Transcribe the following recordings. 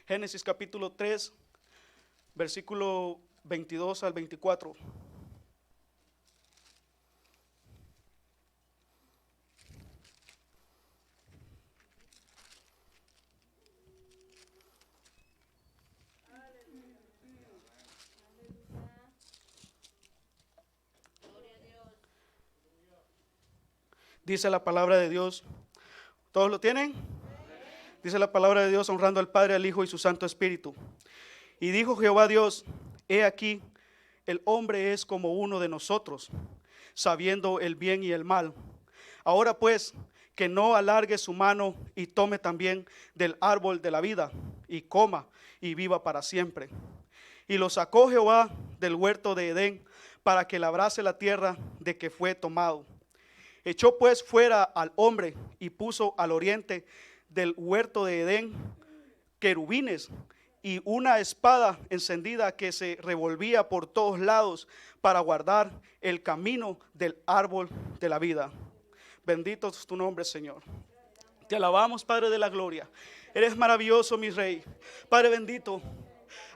Génesis capítulo 3, versículo 22 al 24. Dice la palabra de Dios. ¿Todos lo tienen? Dice la palabra de Dios, honrando al Padre, al Hijo y su Santo Espíritu. Y dijo Jehová Dios: he aquí, el hombre es como uno de nosotros, sabiendo el bien y el mal. Ahora pues, que no alargue su mano y tome también del árbol de la vida, y coma y viva para siempre. Y lo sacó Jehová del huerto de Edén, para que labrase la tierra de que fue tomado. Echó pues fuera al hombre y puso al oriente del huerto de Edén querubines y una espada encendida que se revolvía por todos lados para guardar el camino del árbol de la vida. Bendito es tu nombre, Señor. Te alabamos, Padre de la gloria. Eres maravilloso, mi Rey. Padre bendito,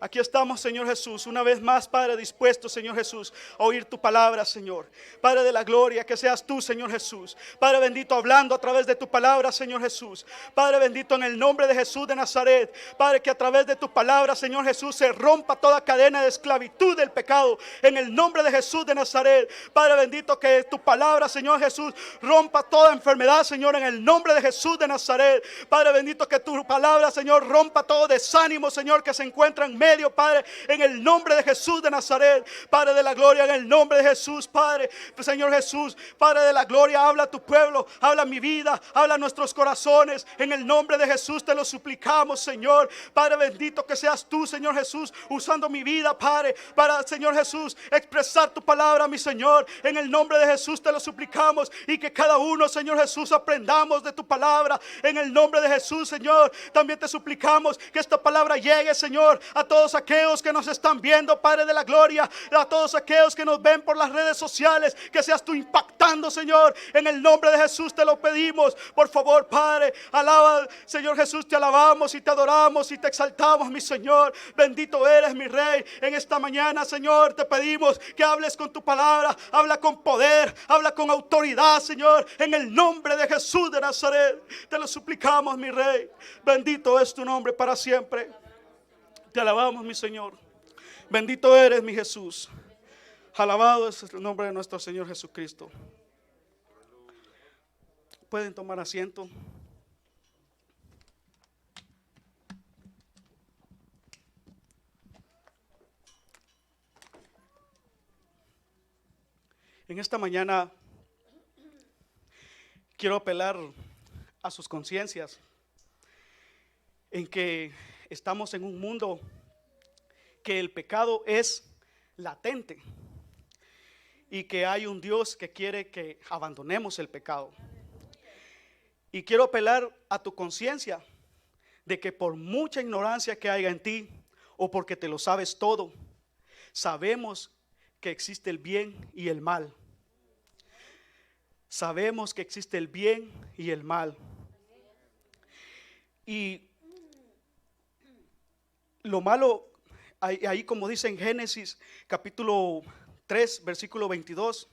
aquí estamos, Señor Jesús, una vez más, Padre, dispuesto, Señor Jesús, a oír tu palabra, Señor. Padre de la gloria, que seas tú, Señor Jesús. Padre bendito, hablando a través de tu palabra, Señor Jesús. Padre bendito, en el nombre de Jesús de Nazaret. Padre, que a través de tu palabra, Señor Jesús, se rompa toda cadena de esclavitud del pecado. En el nombre de Jesús de Nazaret. Padre bendito, que tu palabra, Señor Jesús, rompa toda enfermedad, Señor, en el nombre de Jesús de Nazaret. Padre bendito, que tu palabra, Señor, rompa todo desánimo, Señor, que se encuentra en medio, Padre, en el nombre de Jesús de Nazaret. Padre de la gloria, en el nombre de Jesús, Padre, Señor Jesús, Padre de la gloria, habla a tu pueblo, habla mi vida, habla a nuestros corazones. En el nombre de Jesús te lo suplicamos, Señor. Padre bendito, que seas tú, Señor Jesús, usando mi vida, Padre, para, Señor Jesús, expresar tu palabra, mi Señor. En el nombre de Jesús te lo suplicamos, y que cada uno, Señor Jesús, aprendamos de tu palabra. En el nombre de Jesús, Señor, también te suplicamos que esta palabra llegue, Señor, a todos aquellos que nos están viendo, Padre de la gloria, a todos aquellos que nos ven por las redes sociales, que seas tú impactando, Señor. En el nombre de Jesús te lo pedimos, por favor, Padre. Alaba, Señor Jesús, te alabamos y te adoramos y te exaltamos, mi Señor. Bendito eres, mi Rey. En esta mañana, Señor, te pedimos que hables con tu palabra, habla con poder, habla con autoridad, Señor, en el nombre de Jesús de Nazaret. Te lo suplicamos, mi Rey. Bendito es tu nombre para siempre. Te alabamos, mi Señor. Bendito eres, mi Jesús. Alabado es el nombre de nuestro Señor Jesucristo. Pueden tomar asiento. En esta mañana quiero apelar a sus conciencias en que estamos en un mundo que el pecado es latente y que hay un Dios que quiere que abandonemos el pecado. Y quiero apelar a tu conciencia de que por mucha ignorancia que haya en ti, o porque te lo sabes todo, sabemos que existe el bien y el mal. Sabemos que existe el bien y el mal. Y lo malo, ahí como dice en Génesis capítulo 3, versículo 22,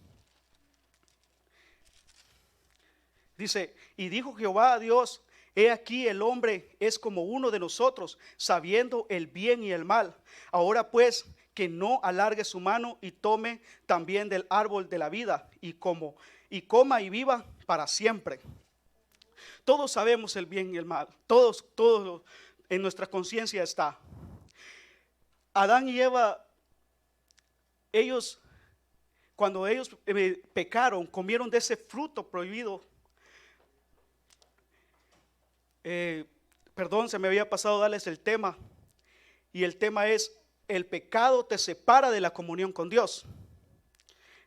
dice: y dijo Jehová a Dios: he aquí, el hombre es como uno de nosotros, sabiendo el bien y el mal. Ahora pues, que no alargue su mano y tome también del árbol de la vida, y coma y viva para siempre. Todos sabemos el bien y el mal, todos en nuestra conciencia está. Adán y Eva, cuando ellos pecaron, comieron de ese fruto prohibido. Perdón, se me había pasado darles el tema. Y el tema es: el pecado te separa de la comunión con Dios.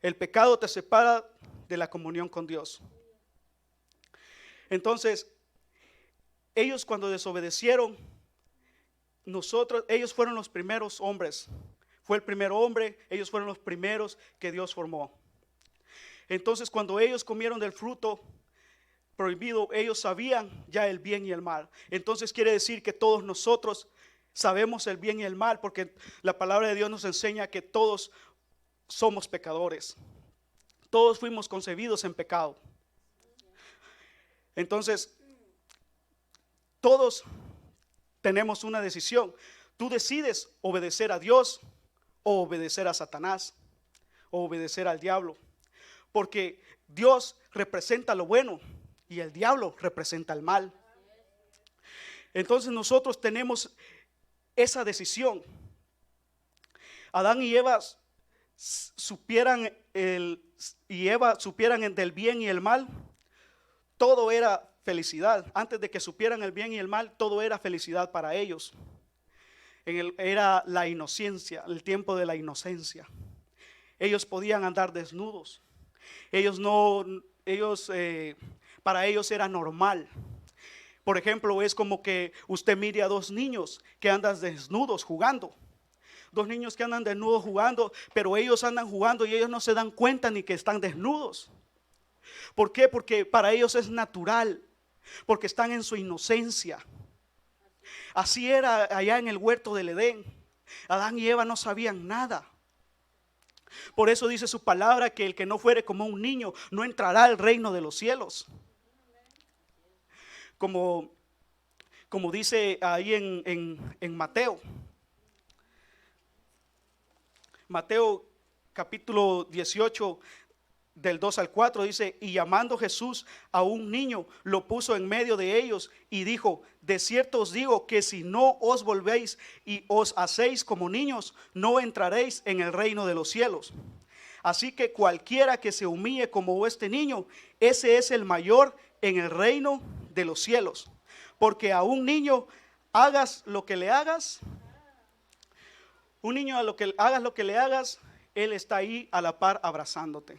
El pecado te separa de la comunión con Dios. Entonces, ellos cuando desobedecieron, ellos fueron los primeros hombres. Fue el primer hombre, ellos fueron los primeros que Dios formó. Entonces, cuando ellos comieron del fruto prohibido, ellos sabían ya el bien y el mal. Entonces quiere decir que todos nosotros sabemos el bien y el mal, porque la palabra de Dios nos enseña que todos somos pecadores. Todos fuimos concebidos en pecado. Entonces, todos tenemos una decisión. Tú decides obedecer a Dios o obedecer a Satanás o obedecer al diablo, porque Dios representa lo bueno y el diablo representa el mal. Entonces nosotros tenemos esa decisión. Adán y Eva supieran del bien y el mal, todo era felicidad. Antes de que supieran el bien y el mal, todo era felicidad para ellos. Era la inocencia, el tiempo de la inocencia. Ellos podían andar desnudos. Para ellos era normal. Por ejemplo, es como que usted mire a dos niños que andan desnudos jugando. Dos niños que andan desnudos jugando, pero ellos andan jugando y ellos no se dan cuenta ni que están desnudos. ¿Por qué? Porque para ellos es natural, porque están en su inocencia. Así era allá en el huerto del Edén. Adán y Eva no sabían nada. Por eso dice su palabra que el que no fuere como un niño no entrará al reino de los cielos. Como dice ahí en Mateo. Mateo capítulo 18 del 2 al 4 dice: y llamando Jesús a un niño, lo puso en medio de ellos y dijo: de cierto os digo que si no os volvéis y os hacéis como niños, no entraréis en el reino de los cielos. Así que cualquiera que se humille como este niño, ese es el mayor en el reino de los cielos. Porque a un niño hagas lo que le hagas, un niño a lo que hagas lo que le hagas, él está ahí a la par abrazándote.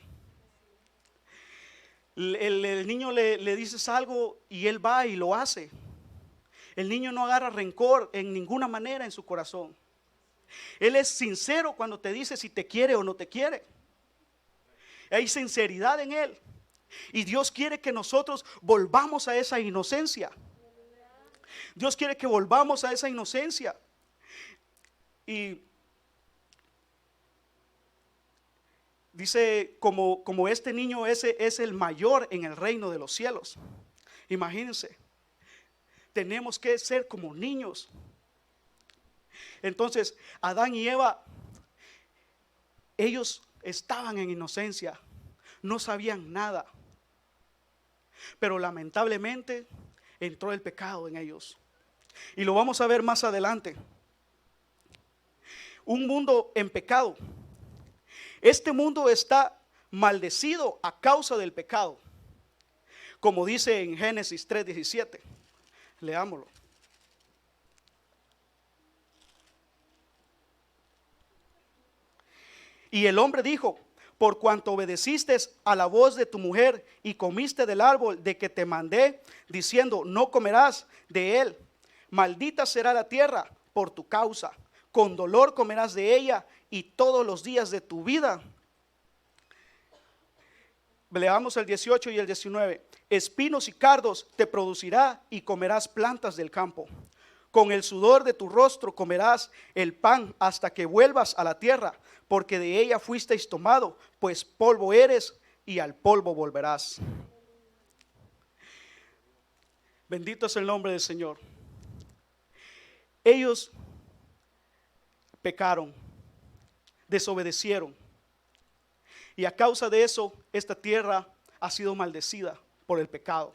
El niño le dices algo y él va y lo hace. El niño no agarra rencor en ninguna manera en su corazón. Él es sincero cuando te dice si te quiere o no te quiere. Hay sinceridad en él. Y Dios quiere que nosotros volvamos a esa inocencia. Dios quiere que volvamos a esa inocencia. Y dice, como este niño ese es el mayor en el reino de los cielos. Imagínense, tenemos que ser como niños. Entonces, Adán y Eva, ellos estaban en inocencia, no sabían nada. Pero lamentablemente entró el pecado en ellos. Y lo vamos a ver más adelante. Un mundo en pecado. Este mundo está maldecido a causa del pecado, como dice en Génesis 3:17. Leámoslo. Y el hombre dijo: por cuanto obedeciste a la voz de tu mujer y comiste del árbol de que te mandé, diciendo: no comerás de él, maldita será la tierra por tu causa, con dolor comerás de ella y todos los días de tu vida. Leamos el 18 y el 19. Espinos y cardos te producirá y comerás plantas del campo. Con el sudor de tu rostro comerás el pan hasta que vuelvas a la tierra, porque de ella fuisteis tomado, pues polvo eres y al polvo volverás. Bendito es el nombre del Señor. Ellos pecaron, desobedecieron, y a causa de eso esta tierra ha sido maldecida por el pecado.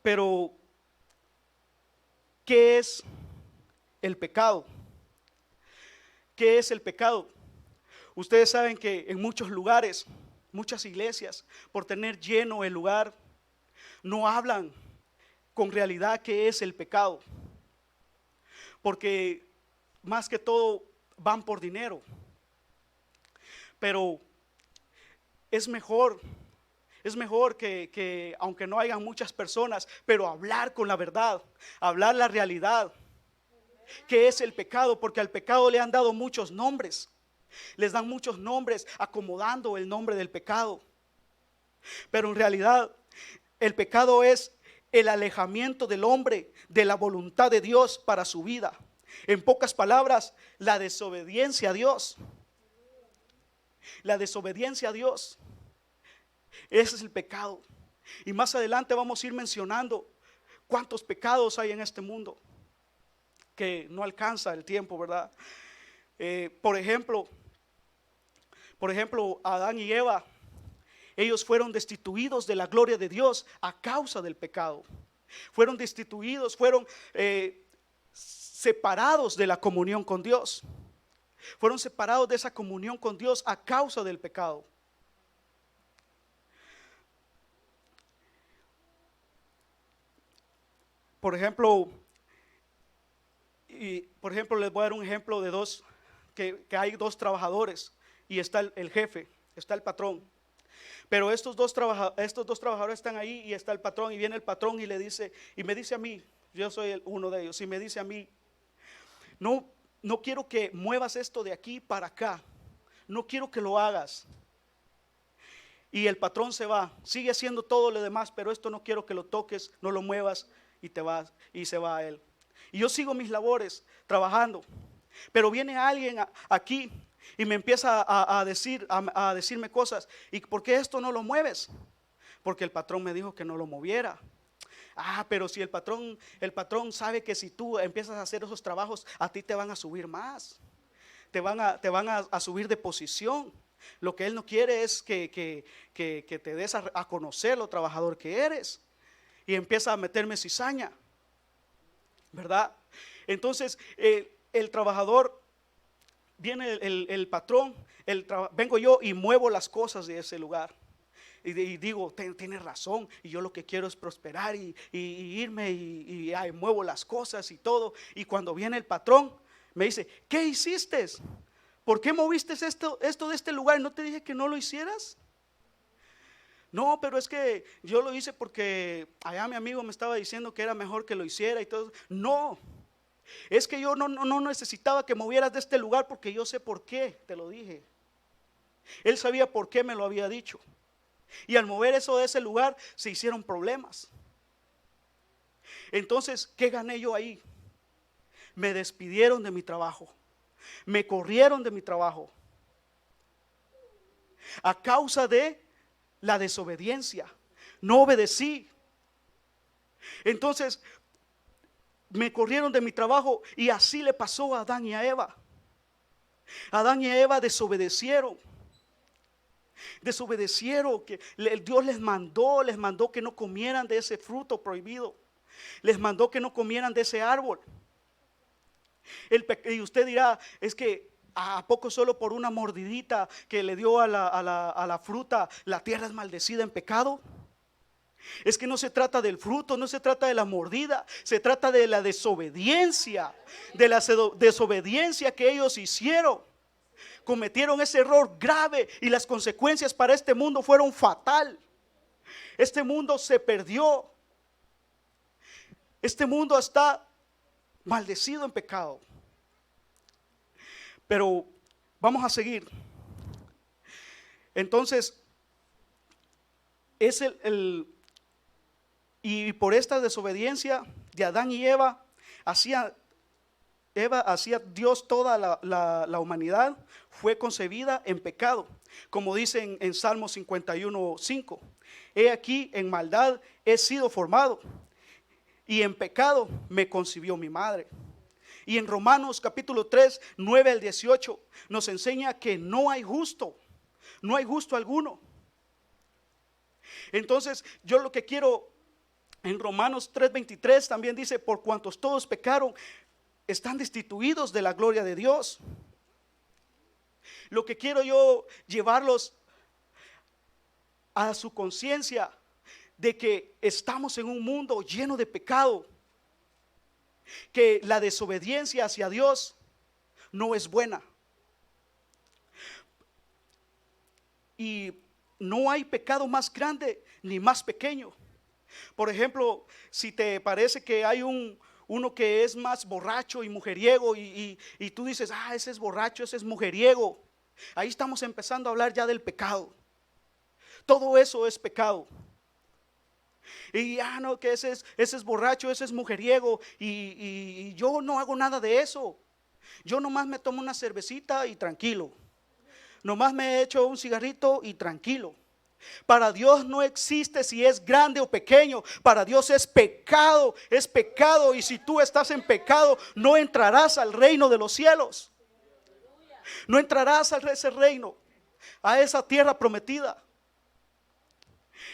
Pero, ¿qué es el pecado? ¿Qué es el pecado? Ustedes saben que en muchos lugares, muchas iglesias, por tener lleno el lugar, no hablan con realidad qué es el pecado. Porque más que todo van por dinero. Pero es mejor que aunque no hayan muchas personas, pero hablar con la verdad, hablar la realidad. ¿Qué es el pecado? Porque al pecado le han dado muchos nombres. Les dan muchos nombres acomodando el nombre del pecado. Pero en realidad el pecado es el alejamiento del hombre de la voluntad de Dios para su vida. En pocas palabras, la desobediencia a Dios. La desobediencia a Dios. Ese es el pecado. Y más adelante vamos a ir mencionando cuántos pecados hay en este mundo, que no alcanza el tiempo, ¿verdad? Por ejemplo, Adán y Eva, ellos fueron destituidos de la gloria de Dios a causa del pecado. Fueron destituidos, fueron separados de la comunión con Dios. Fueron separados de esa comunión con Dios a causa del pecado. Por ejemplo, les voy a dar un ejemplo de que hay dos trabajadores y está el jefe, está el patrón. Pero estos dos trabajadores están ahí y está el patrón, y viene el patrón y le dice, y me dice a mí, yo soy uno de ellos, y me dice a mí, no quiero que muevas esto de aquí para acá, no quiero que lo hagas. Y el patrón se va, sigue haciendo todo lo demás, pero esto no quiero que lo toques, no lo muevas, y te vas, y se va él. Y yo sigo mis labores trabajando, pero viene alguien aquí y me empieza a decirme cosas. ¿Y por qué esto no lo mueves? Porque el patrón me dijo que no lo moviera. Pero si el patrón sabe que si tú empiezas a hacer esos trabajos, a ti te van a subir más, te van a subir de posición. Lo que él no quiere es que te des a conocer lo trabajador que eres. Y empieza a meterme cizaña, ¿verdad? Entonces el trabajador, viene el patrón, vengo yo y muevo las cosas de ese lugar. Y digo, tienes razón, y yo lo que quiero es prosperar y irme y muevo las cosas y todo. Y cuando viene el patrón, me dice, ¿qué hiciste? ¿Por qué moviste esto de este lugar? ¿No te dije que no lo hicieras? No, pero es que yo lo hice porque allá mi amigo me estaba diciendo que era mejor que lo hiciera y todo. No, es que yo no necesitaba que movieras de este lugar, porque yo sé por qué te lo dije. Él sabía por qué me lo había dicho. Y al mover eso de ese lugar se hicieron problemas. Entonces, ¿qué gané yo ahí? Me despidieron de mi trabajo, me corrieron de mi trabajo a causa de la desobediencia. No obedecí. Entonces me corrieron de mi trabajo, y así le pasó a Adán y a Eva. Adán y Eva desobedecieron, que Dios les mandó que no comieran de ese fruto prohibido. Les mandó que no comieran de ese árbol. Y usted dirá, es que ¿a poco solo por una mordidita que le dio a la fruta la tierra es maldecida en pecado? Es que no se trata del fruto, no se trata de la mordida, se trata de la desobediencia, que ellos hicieron. Cometieron ese error grave, y las consecuencias para este mundo fueron fatal. Este mundo se perdió. Este mundo está maldecido en pecado. Pero vamos a seguir. Entonces, es y por esta desobediencia de Adán y Eva, hacía Dios toda la humanidad fue concebida en pecado, como dice en Salmo 51:5. He aquí, en maldad he sido formado, y en pecado me concibió mi madre. Y en Romanos capítulo 3, 9 al 18 nos enseña que no hay justo alguno. Entonces yo lo que quiero, en Romanos 3:23 también dice, por cuantos todos pecaron, están destituidos de la gloria de Dios. Lo que quiero yo llevarlos a su conciencia de que estamos en un mundo lleno de pecado, que la desobediencia hacia Dios no es buena. Y no hay pecado más grande ni más pequeño. Por ejemplo, si te parece que hay uno que es más borracho y mujeriego, y tú dices, ese es borracho, ese es mujeriego, ahí estamos empezando a hablar ya del pecado. Todo eso es pecado. Y no, que ese es borracho, ese es mujeriego, y yo no hago nada de eso. Yo nomás me tomo una cervecita y tranquilo. Nomás me echo un cigarrito y tranquilo. Para Dios no existe si es grande o pequeño. Para Dios es pecado, es pecado. Y si tú estás en pecado, no entrarás al reino de los cielos. No entrarás a ese reino, a esa tierra prometida.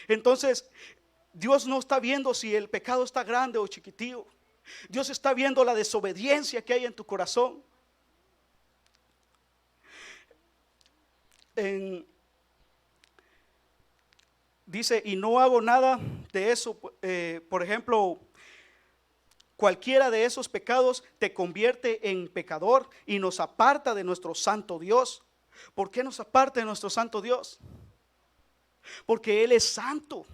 Entonces, Dios no está viendo si el pecado está grande o chiquitillo. Dios está viendo la desobediencia que hay en tu corazón. Dice, y no hago nada de eso. Por ejemplo, cualquiera de esos pecados te convierte en pecador y nos aparta de nuestro santo Dios. ¿Por qué nos aparta de nuestro santo Dios? Porque Él es santo.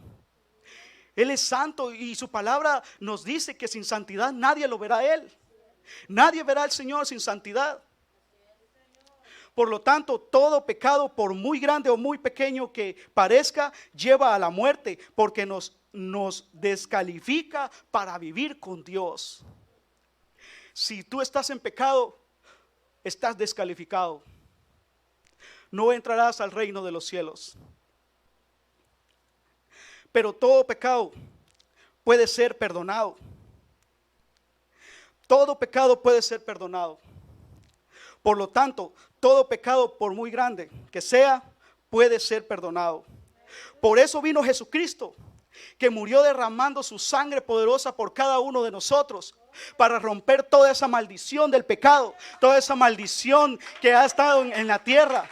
Él es santo y su palabra nos dice que sin santidad nadie lo verá a Él. Nadie verá al Señor sin santidad. Por lo tanto, todo pecado, por muy grande o muy pequeño que parezca, lleva a la muerte, porque nos descalifica para vivir con Dios. Si tú estás en pecado, estás descalificado. No entrarás al reino de los cielos. Pero todo pecado puede ser perdonado. Todo pecado puede ser perdonado. Por lo tanto, todo pecado, por muy grande que sea, puede ser perdonado. Por eso vino Jesucristo, que murió derramando su sangre poderosa por cada uno de nosotros, para romper toda esa maldición del pecado, toda esa maldición que ha estado en la tierra.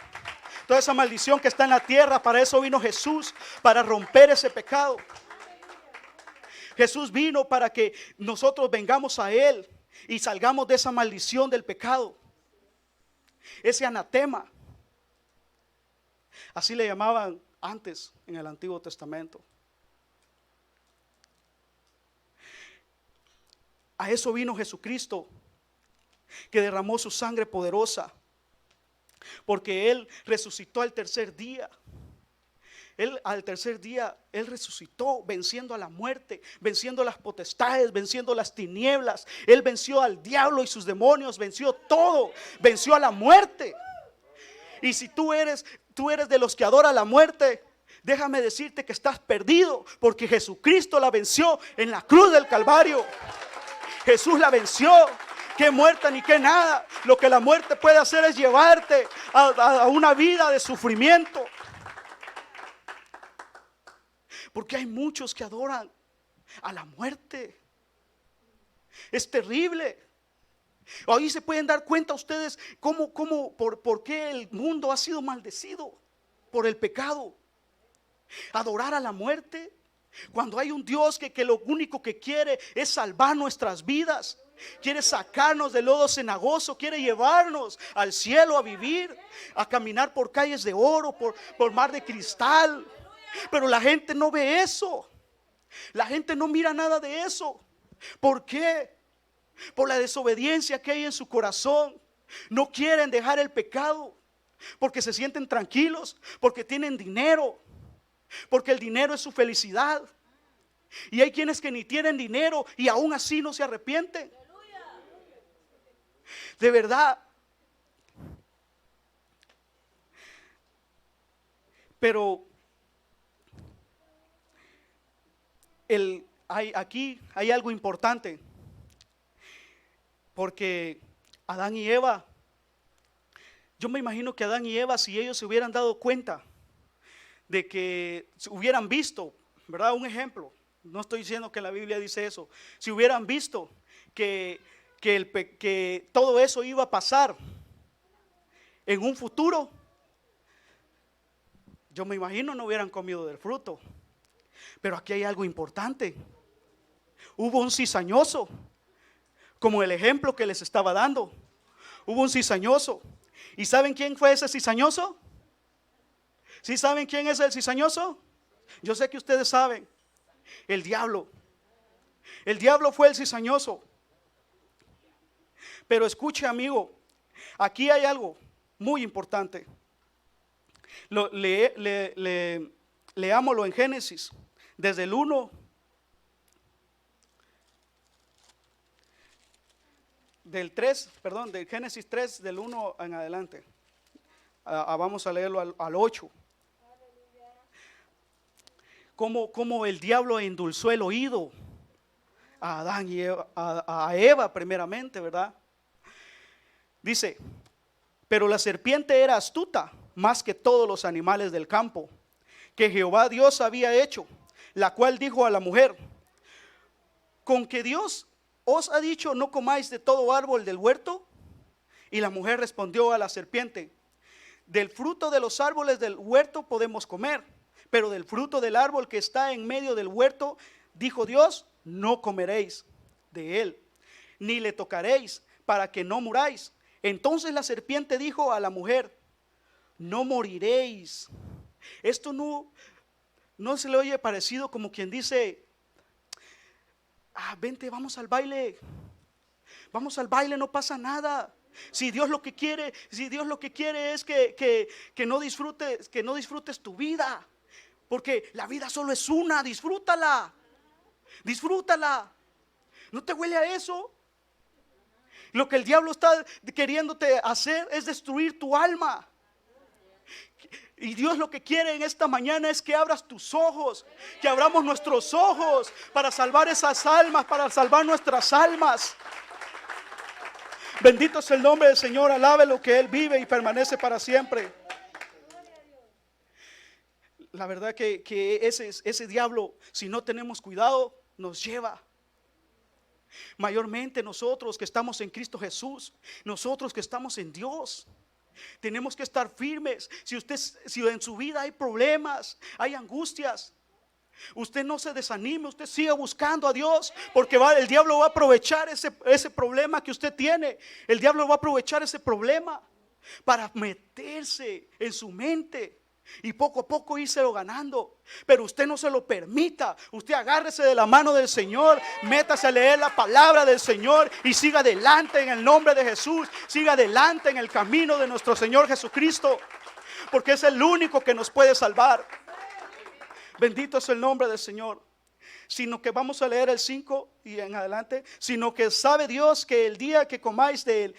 Toda esa maldición que está en la tierra, para eso vino Jesús, para romper ese pecado. Jesús vino para que nosotros vengamos a Él y salgamos de esa maldición del pecado, ese anatema. Así le llamaban antes en el Antiguo Testamento. A eso vino Jesucristo, que derramó su sangre poderosa, porque Él resucitó al tercer día. Al tercer día, Él resucitó, venciendo a la muerte, venciendo las potestades, venciendo las tinieblas. Él venció al diablo y sus demonios, venció todo, venció a la muerte. Y si tú eres de los que adora la muerte, déjame decirte que estás perdido, porque Jesucristo la venció en la cruz del Calvario. Jesús la venció. Qué muerta ni qué nada. Lo que la muerte puede hacer es llevarte a una vida de sufrimiento. Porque hay muchos que adoran a la muerte. Es terrible. Ahí se pueden dar cuenta ustedes por qué el mundo ha sido maldecido por el pecado. Adorar a la muerte, cuando hay un Dios que lo único que quiere es salvar nuestras vidas. Quiere sacarnos del lodo cenagoso, quiere llevarnos al cielo a vivir, a caminar por calles de oro, por mar de cristal. Pero la gente no ve eso. La gente no mira nada de eso. ¿Por qué? Por la desobediencia que hay en su corazón. No quieren dejar el pecado porque se sienten tranquilos, porque tienen dinero, porque el dinero es su felicidad. Y hay quienes que ni tienen dinero y aún así no se arrepienten. De verdad. Pero aquí hay algo importante, porque Adán y Eva, yo me imagino que Adán y Eva, si ellos se hubieran dado cuenta de que hubieran visto, ¿verdad? Un ejemplo, no estoy diciendo que la Biblia dice eso, si hubieran visto que todo eso iba a pasar en un futuro, yo me imagino no hubieran comido del fruto. Pero aquí hay algo importante. Hubo un cizañoso, como el ejemplo que les estaba dando. Hubo un cizañoso. ¿Y saben quién fue ese cizañoso? ¿Sí saben quién es el cizañoso? Yo sé que ustedes saben. El diablo. El diablo fue el cizañoso. Pero escuche, amigo, aquí hay algo muy importante. Leámoslo en Génesis, desde el 1 del 3, perdón, del Génesis 3, del 1 en adelante. Vamos a leerlo al 8. Como el diablo endulzó el oído a Adán y Eva, a Eva primeramente, ¿verdad? Dice, pero la serpiente era astuta más que todos los animales del campo que Jehová Dios había hecho, la cual dijo a la mujer, ¿con que Dios os ha dicho no comáis de todo árbol del huerto? Y la mujer respondió a la serpiente, del fruto de los árboles del huerto podemos comer, pero del fruto del árbol que está en medio del huerto, dijo Dios, no comeréis de él, ni le tocaréis, para que no muráis. Entonces la serpiente dijo a la mujer, no moriréis. Esto no se le oye parecido como quien dice, vente, vamos al baile, no pasa nada. Si Dios lo que quiere es que no disfrutes tu vida, porque la vida solo es una, disfrútala. ¿No te huele a eso? Lo que el diablo está queriéndote hacer es destruir tu alma. Y Dios lo que quiere en esta mañana es que abras tus ojos, que abramos nuestros ojos para salvar esas almas, para salvar nuestras almas. Bendito es el nombre del Señor, alabe lo que Él vive y permanece para siempre. La verdad que ese diablo, si no tenemos cuidado, nos lleva. Mayormente nosotros que estamos en Cristo Jesús, nosotros que estamos en Dios, tenemos que estar firmes. Si en su vida hay problemas, hay angustias, usted no se desanime, usted siga buscando a Dios, porque el diablo va a aprovechar ese problema que usted tiene. El diablo va a aprovechar ese problema para meterse en su mente y poco a poco írselo ganando. Pero usted no se lo permita. Usted agárrese de la mano del Señor, métase a leer la palabra del Señor y siga adelante en el nombre de Jesús. Siga adelante en el camino de nuestro Señor Jesucristo, porque es el único que nos puede salvar. Bendito es el nombre del Señor. Sino que vamos a leer el 5 y en adelante. Sino que sabe Dios que el día que comáis de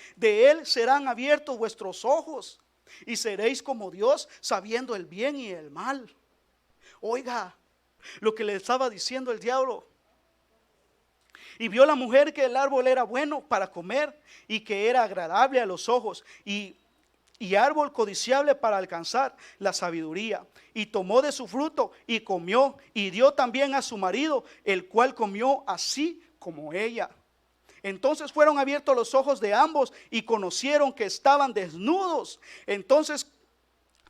él serán abiertos vuestros ojos y seréis como Dios, sabiendo el bien y el mal. Oiga lo que le estaba diciendo el diablo. Y vio la mujer que el árbol era bueno para comer y que era agradable a los ojos y árbol codiciable para alcanzar la sabiduría. Y tomó de su fruto y comió y dio también a su marido, el cual comió así como ella. Entonces fueron abiertos los ojos de ambos y conocieron que estaban desnudos. Entonces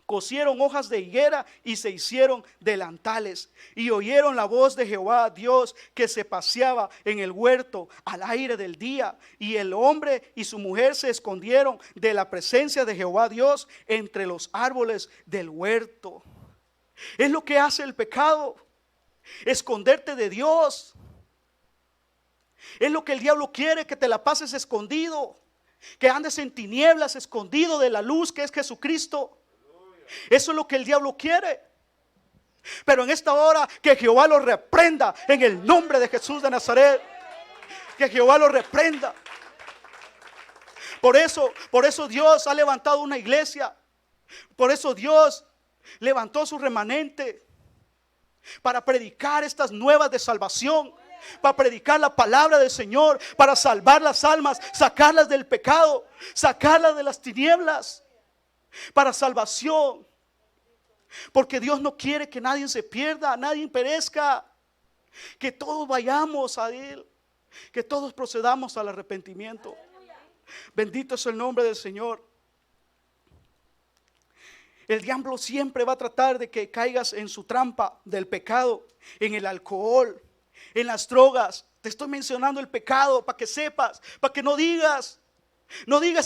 cosieron hojas de higuera y se hicieron delantales. Y oyeron la voz de Jehová Dios que se paseaba en el huerto al aire del día. Y el hombre y su mujer se escondieron de la presencia de Jehová Dios entre los árboles del huerto. Es lo que hace el pecado, esconderte de Dios. Es lo que el diablo quiere, que te la pases escondido, que andes en tinieblas, escondido de la luz que es Jesucristo. Eso es lo que el diablo quiere. Pero en esta hora que Jehová lo reprenda en el nombre de Jesús de Nazaret. Que Jehová lo reprenda. Por eso Dios ha levantado una iglesia. Por eso Dios levantó su remanente para predicar estas nuevas de salvación, para predicar la palabra del Señor, para salvar las almas, sacarlas del pecado, sacarlas de las tinieblas, para salvación. Porque Dios no quiere que nadie se pierda, nadie perezca, que todos vayamos a Él, que todos procedamos al arrepentimiento. Bendito es el nombre del Señor. El diablo siempre va a tratar de que caigas en su trampa del pecado, en el alcohol, en las drogas. Te estoy mencionando el pecado para que sepas, para que no digas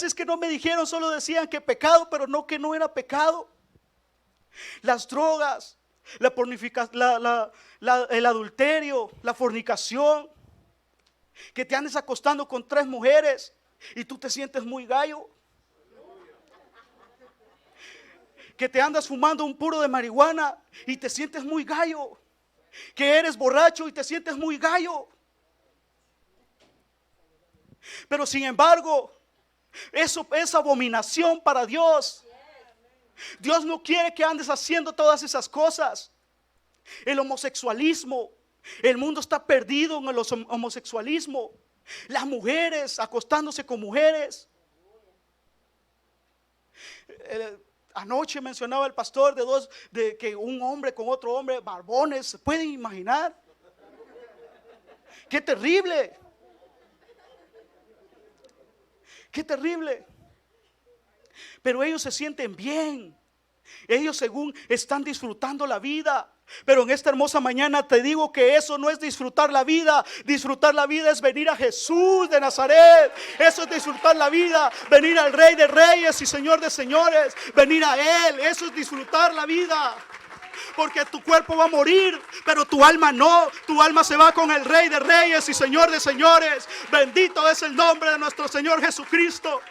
es que no me dijeron, solo decían que pecado, pero no, que no era pecado. Las drogas, el adulterio, la fornicación, que te andes acostando con 3 mujeres y tú te sientes muy gallo. Que te andas fumando un puro de marihuana y te sientes muy gallo. Que eres borracho y te sientes muy gallo. Pero sin embargo, eso es abominación para Dios. Dios no quiere que andes haciendo todas esas cosas. El homosexualismo, el mundo está perdido en el homosexualismo. Las mujeres acostándose con mujeres. Anoche mencionaba el pastor de que un hombre con otro hombre, barbones, ¿se pueden imaginar? ¡Qué terrible! ¡Qué terrible! Pero ellos se sienten bien. Ellos según están disfrutando la vida. Pero en esta hermosa mañana te digo que eso no es disfrutar la vida. Disfrutar la vida es venir a Jesús de Nazaret. Eso es disfrutar la vida. Venir al Rey de Reyes y Señor de Señores. Venir a Él. Eso es disfrutar la vida. Porque tu cuerpo va a morir, pero tu alma no. Tu alma se va con el Rey de Reyes y Señor de Señores. Bendito es el nombre de nuestro Señor Jesucristo.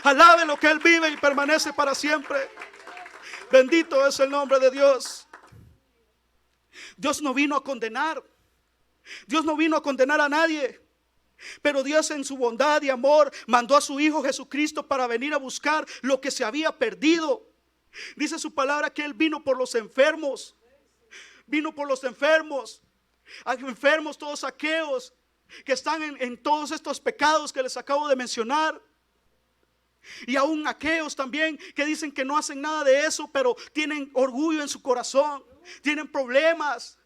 Alabe lo que Él vive y permanece para siempre. Bendito es el nombre de Dios. Dios no vino a condenar. Dios no vino a condenar a nadie. Pero Dios en su bondad y amor mandó a su Hijo Jesucristo para venir a buscar lo que se había perdido. Dice su palabra que Él vino por los enfermos. Vino por los enfermos. Enfermos todos aquellos que están en todos estos pecados que les acabo de mencionar. Y aún aquellos también que dicen que no hacen nada de eso, pero tienen orgullo en su corazón. Tienen problemas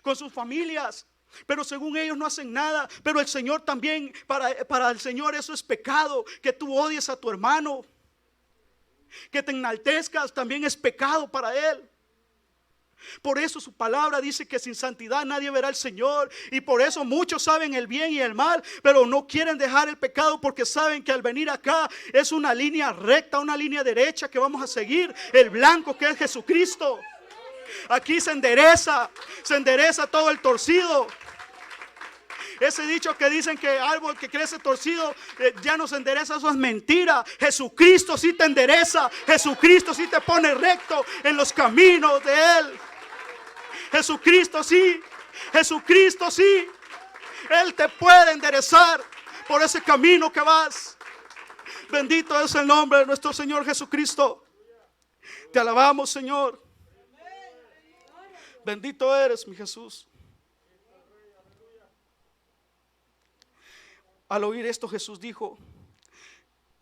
con sus familias, pero según ellos no hacen nada. Pero el Señor también, para el Señor eso es pecado. Que tú odies a tu hermano, que te enaltezcas, también es pecado para Él. Por eso su palabra dice que sin santidad nadie verá al Señor. Y por eso muchos saben el bien y el mal, pero no quieren dejar el pecado, porque saben que al venir acá es una línea recta, una línea derecha que vamos a seguir. El blanco que es Jesucristo. Aquí se endereza todo el torcido. Ese dicho que dicen que árbol que crece torcido ya no se endereza, eso es mentira. Jesucristo sí te endereza. Jesucristo sí te pone recto en los caminos de Él. Jesucristo sí. Jesucristo sí. Él te puede enderezar por ese camino que vas. Bendito es el nombre de nuestro Señor Jesucristo. Te alabamos, Señor. Bendito eres, mi Jesús. Al oír esto, Jesús dijo,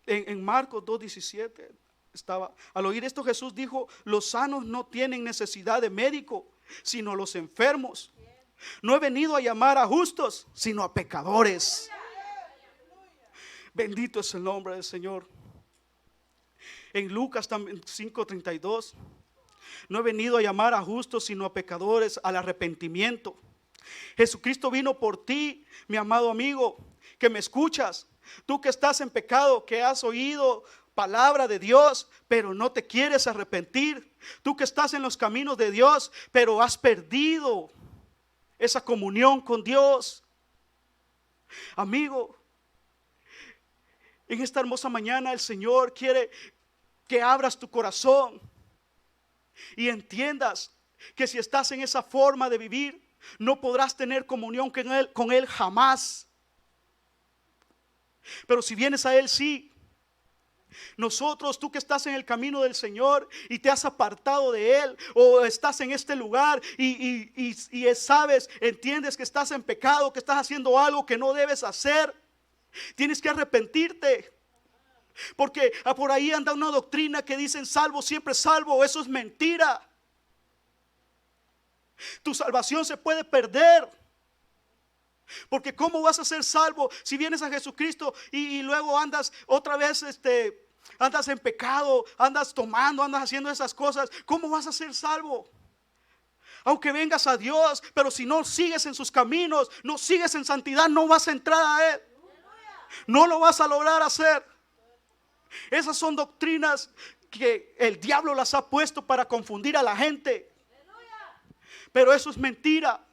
en Marcos 2:17 estaba, al oír esto Jesús dijo: los sanos no tienen necesidad de médico, sino los enfermos. No he venido a llamar a justos, sino a pecadores. Bendito es el nombre del Señor. En Lucas 5:32, no he venido a llamar a justos, sino a pecadores al arrepentimiento. Jesucristo vino por ti, mi amado amigo, que me escuchas. Tú que estás en pecado, que has oído palabra de Dios, pero no te quieres arrepentir. Tú que estás en los caminos de Dios, pero has perdido esa comunión con Dios. Amigo, en esta hermosa mañana el Señor quiere que abras tu corazón y entiendas que si estás en esa forma de vivir, no podrás tener comunión con Él jamás. Pero si vienes a Él, sí. Nosotros, tú que estás en el camino del Señor y te has apartado de Él, o estás en este lugar y sabes, entiendes que estás en pecado, que estás haciendo algo que no debes hacer, tienes que arrepentirte. Porque por ahí anda una doctrina que dicen salvo, siempre salvo. Eso es mentira. Tu salvación se puede perder. Porque ¿cómo vas a ser salvo si vienes a Jesucristo y luego andas otra vez, andas en pecado, andas tomando, andas haciendo esas cosas? ¿Cómo vas a ser salvo? Aunque vengas a Dios, pero si no sigues en sus caminos, no sigues en santidad, no vas a entrar a Él. No lo vas a lograr hacer. Esas son doctrinas que el diablo las ha puesto para confundir a la gente. Pero eso es mentira.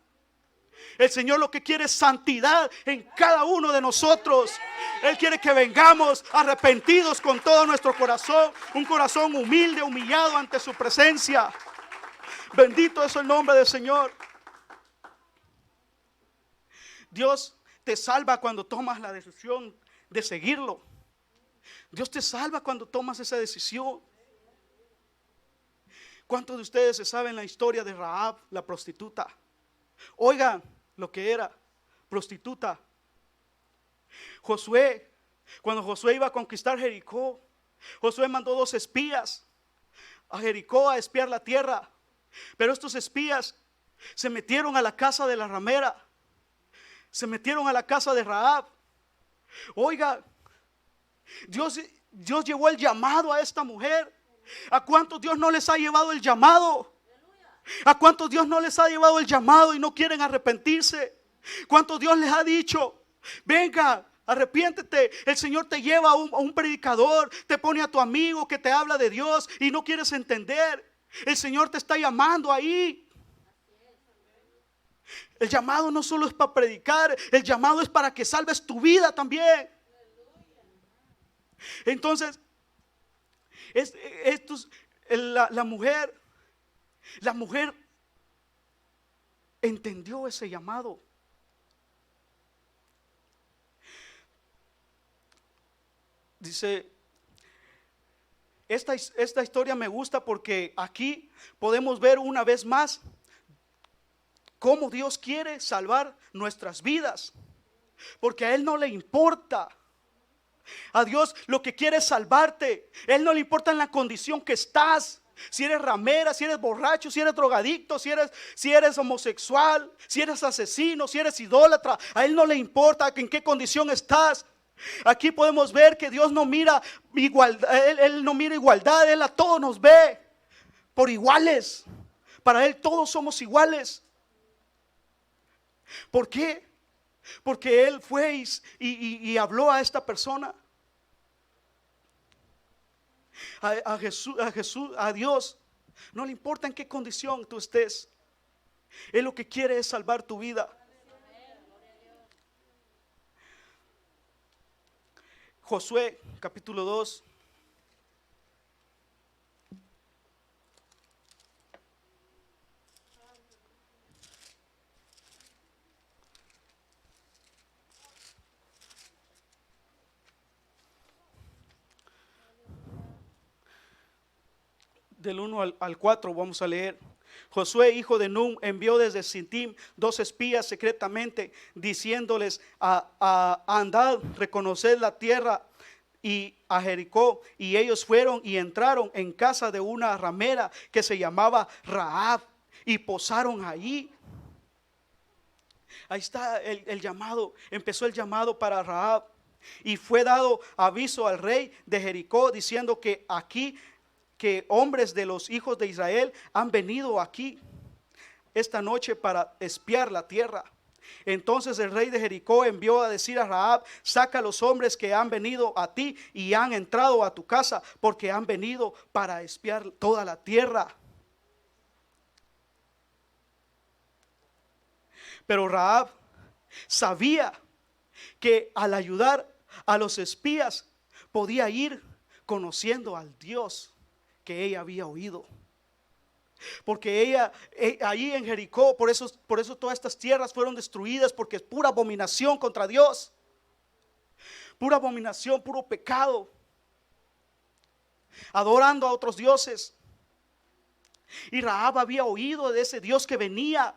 El Señor lo que quiere es santidad en cada uno de nosotros. Él quiere que vengamos arrepentidos con todo nuestro corazón. Un corazón humilde, humillado ante su presencia. Bendito es el nombre del Señor. Dios te salva cuando tomas la decisión de seguirlo. Dios te salva cuando tomas esa decisión. ¿Cuántos de ustedes se saben la historia de Rahab, la prostituta? Oigan lo que era prostituta. Josué, cuando Josué iba a conquistar Jericó, Josué mandó 2 espías a Jericó a espiar la tierra. Pero estos espías se metieron a la casa de la ramera, se metieron a la casa de Rahab. Oiga, Dios llevó el llamado a esta mujer. ¿A cuántos Dios no les ha llevado el llamado? ¿A cuántos Dios no les ha llevado el llamado y no quieren arrepentirse? ¿Cuántos Dios les ha dicho: venga, arrepiéntete? El Señor te lleva a un predicador, te pone a tu amigo que te habla de Dios y no quieres entender. El Señor te está llamando ahí. El llamado no solo es para predicar, el llamado es para que salves tu vida también. Entonces, la mujer entendió ese llamado. Dice, esta historia me gusta porque aquí podemos ver una vez más cómo Dios quiere salvar nuestras vidas, porque a Él no le importa. A Dios lo que quiere es salvarte. A Él no le importa en la condición que estás. Si eres ramera, si eres borracho, si eres drogadicto, si eres homosexual, si eres asesino, si eres idólatra, a Él no le importa en qué condición estás. Aquí podemos ver que Dios no mira igualdad, Él no mira igualdad, Él a todos nos ve por iguales. Para Él todos somos iguales. ¿Por qué? Porque Él fue y habló a esta persona, a Jesús, a Dios. No le importa en qué condición tú estés. Él lo que quiere es salvar tu vida. Josué capítulo 2. Del 1 al 4 vamos a leer. Josué, hijo de Nun, envió desde Sittim 2 espías secretamente, diciéndoles a andad, reconocer la tierra y a Jericó. Y ellos fueron y entraron en casa de una ramera que se llamaba Rahab y posaron allí. Ahí está el llamado. Empezó el llamado para Rahab. Y fue dado aviso al rey de Jericó diciendo que hombres de los hijos de Israel han venido aquí esta noche para espiar la tierra. Entonces el rey de Jericó envió a decir a Rahab: saca a los hombres que han venido a ti y han entrado a tu casa, porque han venido para espiar toda la tierra. Pero Rahab sabía que al ayudar a los espías podía ir conociendo al Dios que ella había oído. Porque ella, allí en Jericó, por eso todas estas tierras fueron destruidas, porque es pura abominación contra Dios. Pura abominación, puro pecado. Adorando a otros dioses. Y Rahab había oído de ese Dios que venía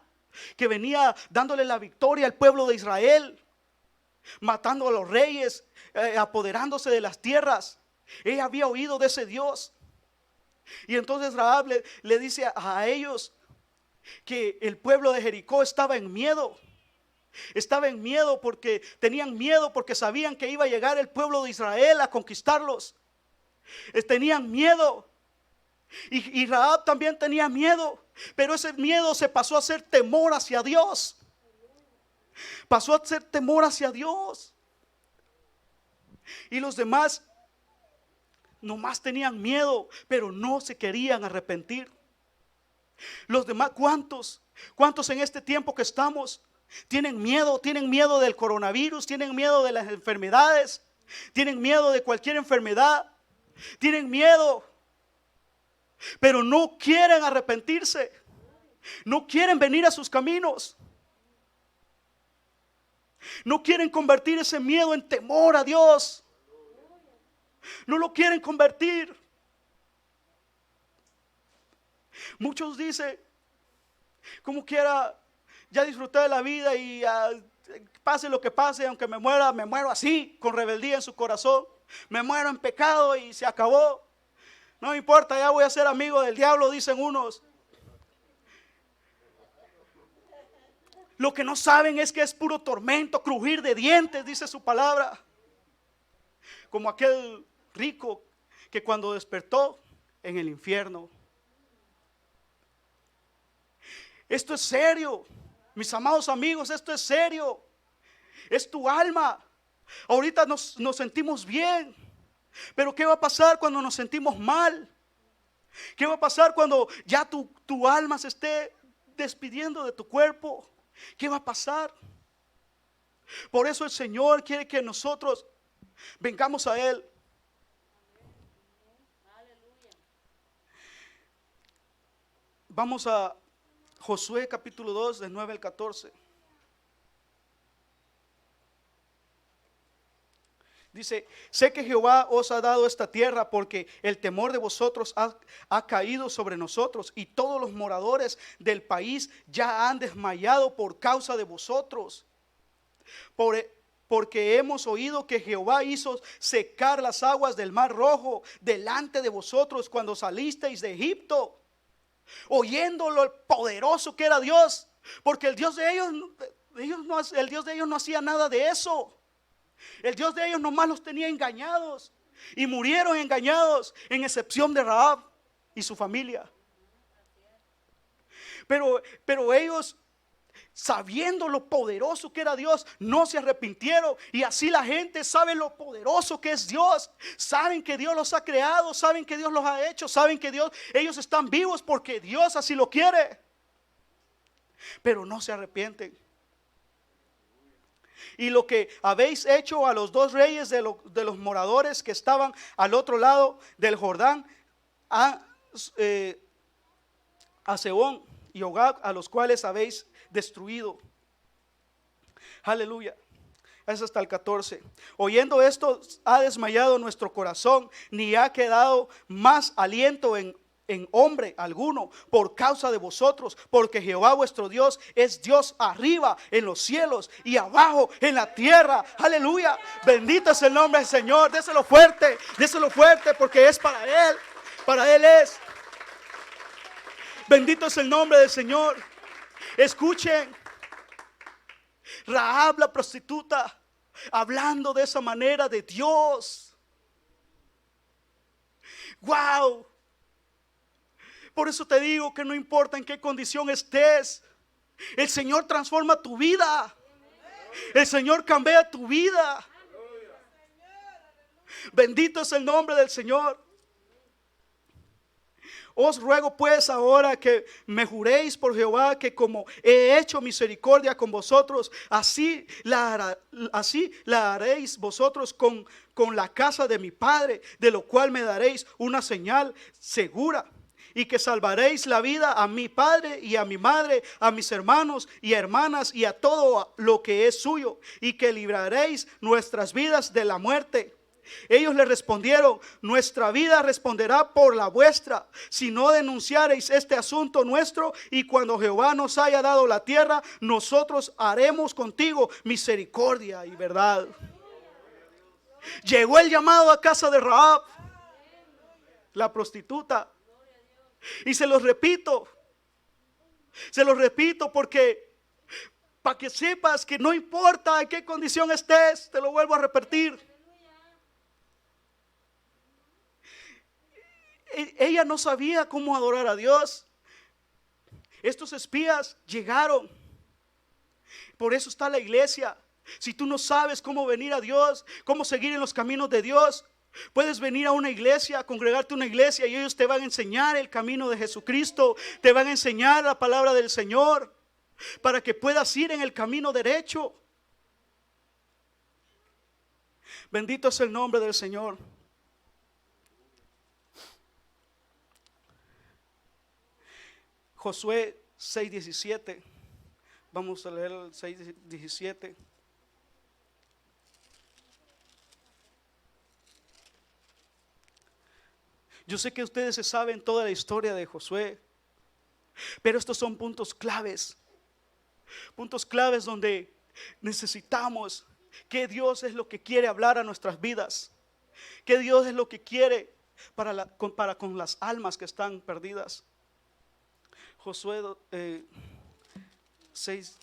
dándole la victoria al pueblo de Israel, matando a los reyes, apoderándose de las tierras. Ella había oído de ese Dios. Y entonces Rahab le dice a ellos que el pueblo de Jericó estaba en miedo. Estaba en miedo porque tenían miedo, porque sabían que iba a llegar el pueblo de Israel a conquistarlos. Tenían miedo. Y Rahab también tenía miedo, pero ese miedo se pasó a ser temor hacia Dios. Pasó a ser temor hacia Dios. Y los demás nomás tenían miedo, pero no se querían arrepentir. Los demás, ¿cuántos en este tiempo que estamos tienen miedo? Tienen miedo del coronavirus, tienen miedo de las enfermedades, tienen miedo de cualquier enfermedad, tienen miedo, pero no quieren arrepentirse, no quieren venir a sus caminos. No quieren convertir ese miedo en temor a Dios. No lo quieren convertir. Muchos dicen, como quiera, ya disfruté de la vida y pase lo que pase, aunque me muero así, con rebeldía en su corazón. Me muero en pecado y se acabó. No me importa, ya voy a ser amigo del diablo, dicen unos. Lo que no saben es que es puro tormento, crujir de dientes, dice su palabra. Como aquel rico que cuando despertó en el infierno. Esto es serio, mis amados amigos, esto es serio. Es tu alma. Ahorita nos sentimos bien, pero ¿qué va a pasar cuando nos sentimos mal? ¿Qué va a pasar cuando ya tu alma se esté despidiendo de tu cuerpo? ¿Qué va a pasar? Por eso el Señor quiere que nosotros vengamos a Él. Vamos a Josué capítulo 2, del 9 al 14. Dice, sé que Jehová os ha dado esta tierra porque el temor de vosotros ha caído sobre nosotros y todos los moradores del país ya han desmayado por causa de vosotros. Porque hemos oído que Jehová hizo secar las aguas del mar Rojo delante de vosotros cuando salisteis de Egipto, oyendo lo poderoso que era Dios, porque el Dios de ellos no hacía nada de eso. El Dios de ellos nomás los tenía engañados y murieron engañados, en excepción de Rahab y su familia. Pero ellos, sabiendo lo poderoso que era Dios, no se arrepintieron. Y así la gente sabe lo poderoso que es Dios. Saben que Dios los ha creado, saben que Dios los ha hecho, saben que ellos están vivos porque Dios así lo quiere. Pero no se arrepienten. Y lo que habéis hecho a los dos reyes de los moradores que estaban al otro lado del Jordán, a Sehón y Ogag, a los cuales habéis destruido. Aleluya. Es hasta el 14. Oyendo esto, ha desmayado nuestro corazón, ni ha quedado más aliento en hombre alguno por causa de vosotros, porque Jehová vuestro Dios es Dios arriba en los cielos y abajo en la tierra. Aleluya. Bendito es el nombre del Señor. Déselo fuerte porque es para Él es. Bendito es el nombre del Señor. Escuchen, Rahab la prostituta hablando de esa manera de Dios. Wow. Por eso te digo que no importa en qué condición estés, el Señor transforma tu vida. El Señor cambia tu vida. Bendito es el nombre del Señor. Os ruego pues ahora que me juréis por Jehová que como he hecho misericordia con vosotros, así la haréis vosotros con la casa de mi padre, de lo cual me daréis una señal segura. Y que salvaréis la vida a mi padre y a mi madre, a mis hermanos y hermanas y a todo lo que es suyo, y que libraréis nuestras vidas de la muerte. Ellos le respondieron: nuestra vida responderá por la vuestra, si no denunciareis este asunto nuestro, y cuando Jehová nos haya dado la tierra, nosotros haremos contigo misericordia y verdad. Llegó el llamado a casa de Rahab, la prostituta. Y se los repito porque para que sepas que no importa en qué condición estés, te lo vuelvo a repetir. Ella no sabía cómo adorar a Dios. Estos espías llegaron. Por eso está la iglesia. Si tú no sabes cómo venir a Dios, cómo seguir en los caminos de Dios, puedes venir a una iglesia, a congregarte a una iglesia, y ellos te van a enseñar el camino de Jesucristo. Te van a enseñar la palabra del Señor para que puedas ir en el camino derecho. Bendito es el nombre del Señor. Josué 6:17. Vamos a leer el 6:17. Yo sé que ustedes se saben toda la historia de Josué, pero estos son puntos claves donde necesitamos que Dios es lo que quiere hablar a nuestras vidas, que Dios es lo que quiere para con las almas que están perdidas. Josué 6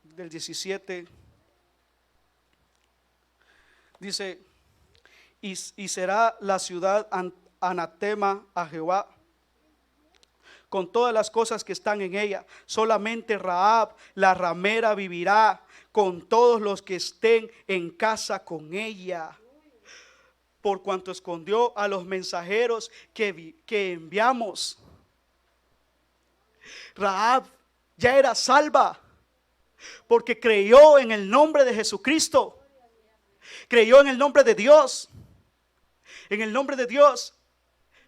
del 17 dice: y será la ciudad anatema a Jehová con todas las cosas que están en ella. Solamente Rahab la ramera vivirá con todos los que estén en casa con ella, por cuanto escondió a los mensajeros que enviamos. Rahab ya era salva porque creyó en el nombre de Jesucristo, creyó en el nombre de Dios, en el nombre de Dios.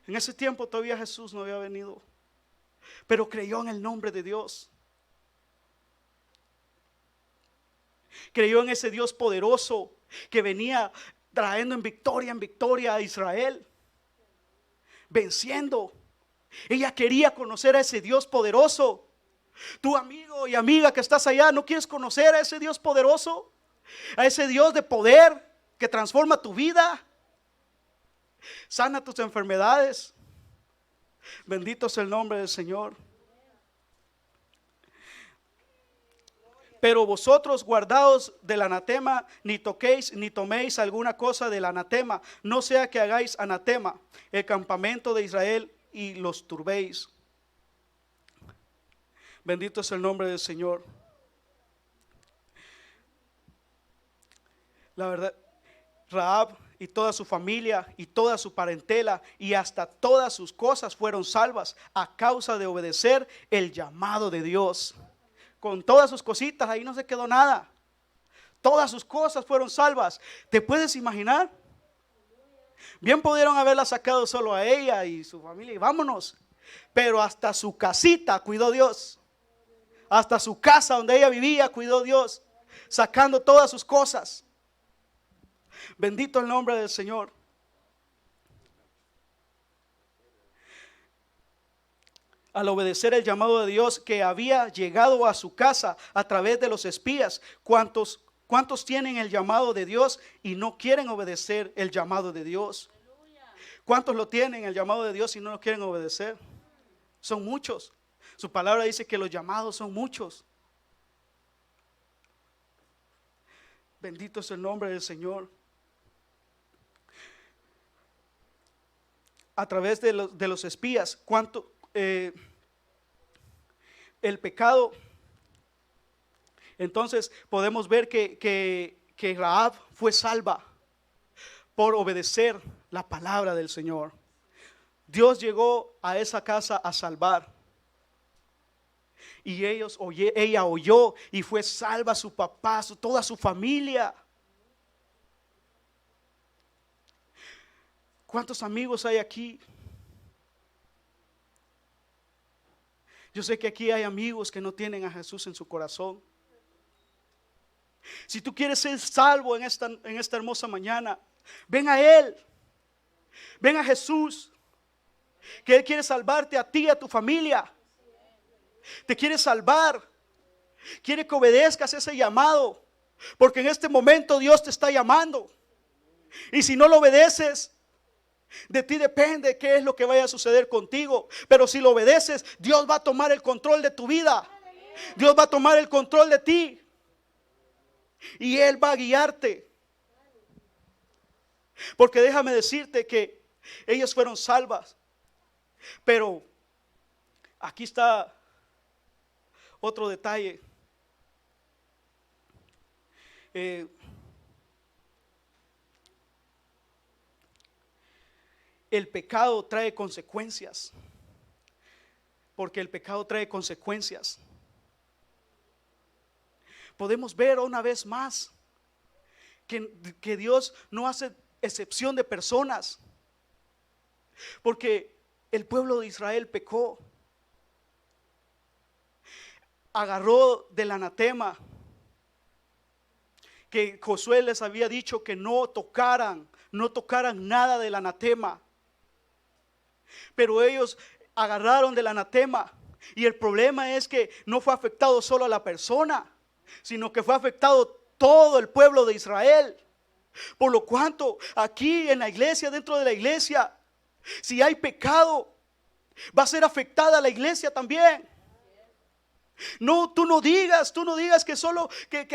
En ese tiempo todavía Jesús no había venido, pero creyó en el nombre de Dios. Creyó en ese Dios poderoso que venía trayendo en victoria a Israel, venciendo. Ella quería conocer a ese Dios poderoso. Tu amigo y amiga que estás allá, ¿no quieres conocer a ese Dios poderoso? A ese Dios de poder que transforma tu vida, sana tus enfermedades. Bendito es el nombre del Señor. Pero vosotros guardaos del anatema, ni toquéis ni toméis alguna cosa del anatema, no sea que hagáis anatema el campamento de Israel y los turbéis. Bendito es el nombre del Señor. La verdad, Rahab y toda su familia y toda su parentela y hasta todas sus cosas fueron salvas a causa de obedecer el llamado de Dios. Con todas sus cositas, ahí no se quedó nada. Todas sus cosas fueron salvas. ¿Te puedes imaginar? Bien pudieron haberla sacado solo a ella y su familia y vámonos. Pero hasta su casita cuidó Dios. Hasta su casa donde ella vivía cuidó Dios, sacando todas sus cosas. Bendito el nombre del Señor. Al obedecer el llamado de Dios que había llegado a su casa a través de los espías, ¿cuántos tienen el llamado de Dios y no quieren obedecer el llamado de Dios? ¿Cuántos lo tienen el llamado de Dios y no lo quieren obedecer? Son muchos. Su palabra dice que los llamados son muchos. Bendito es el nombre del Señor. A través de los espías, el pecado. Entonces podemos ver que Rahab fue salva por obedecer la palabra del Señor. Dios llegó a esa casa a salvar. Y ella oyó y fue salva, su papá, toda su familia. ¿Cuántos amigos hay aquí? Yo sé que aquí hay amigos que no tienen a Jesús en su corazón. Si tú quieres ser salvo en esta hermosa mañana, ven a Él. Ven a Jesús, que Él quiere salvarte a ti y a tu familia. Te quiere salvar. Quiere que obedezcas ese llamado, porque en este momento Dios te está llamando. Y si no lo obedeces, de ti depende qué es lo que vaya a suceder contigo. Pero si lo obedeces, Dios va a tomar el control de tu vida. Dios va a tomar el control de ti. Y Él va a guiarte. Porque déjame decirte que ellos fueron salvas. Pero aquí está otro detalle. El pecado trae consecuencias. Porque el pecado trae consecuencias. Podemos ver una vez más que Dios no hace excepción de personas. Porque el pueblo de Israel pecó. Agarró del anatema que Josué les había dicho que no tocaran nada del anatema. pero ellos agarraron del anatema. Y el problema es que no fue afectado solo a la persona, sino que fue afectado todo el pueblo de Israel. Por lo cuanto aquí en la iglesia, dentro de la iglesia, si hay pecado, va a ser afectada la iglesia también. No, tú no digas que solo que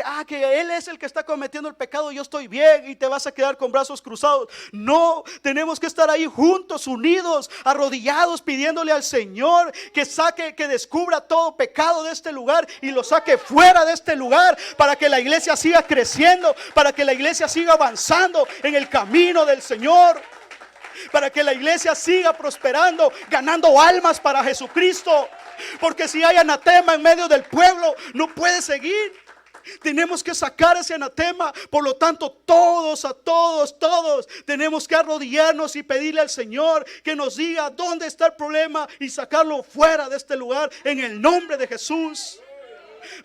él es el que está cometiendo el pecado, yo estoy bien, y te vas a quedar con brazos cruzados. No, tenemos que estar ahí juntos, unidos, arrodillados, pidiéndole al Señor que saque, que descubra todo pecado de este lugar y lo saque fuera de este lugar, para que la iglesia siga creciendo, para que la iglesia siga avanzando en el camino del Señor, para que la iglesia siga prosperando, ganando almas para Jesucristo. Porque si hay anatema en medio del pueblo, no puede seguir. Tenemos que sacar ese anatema. Por lo tanto, todos tenemos que arrodillarnos y pedirle al Señor que nos diga dónde está el problema y sacarlo fuera de este lugar en el nombre de Jesús.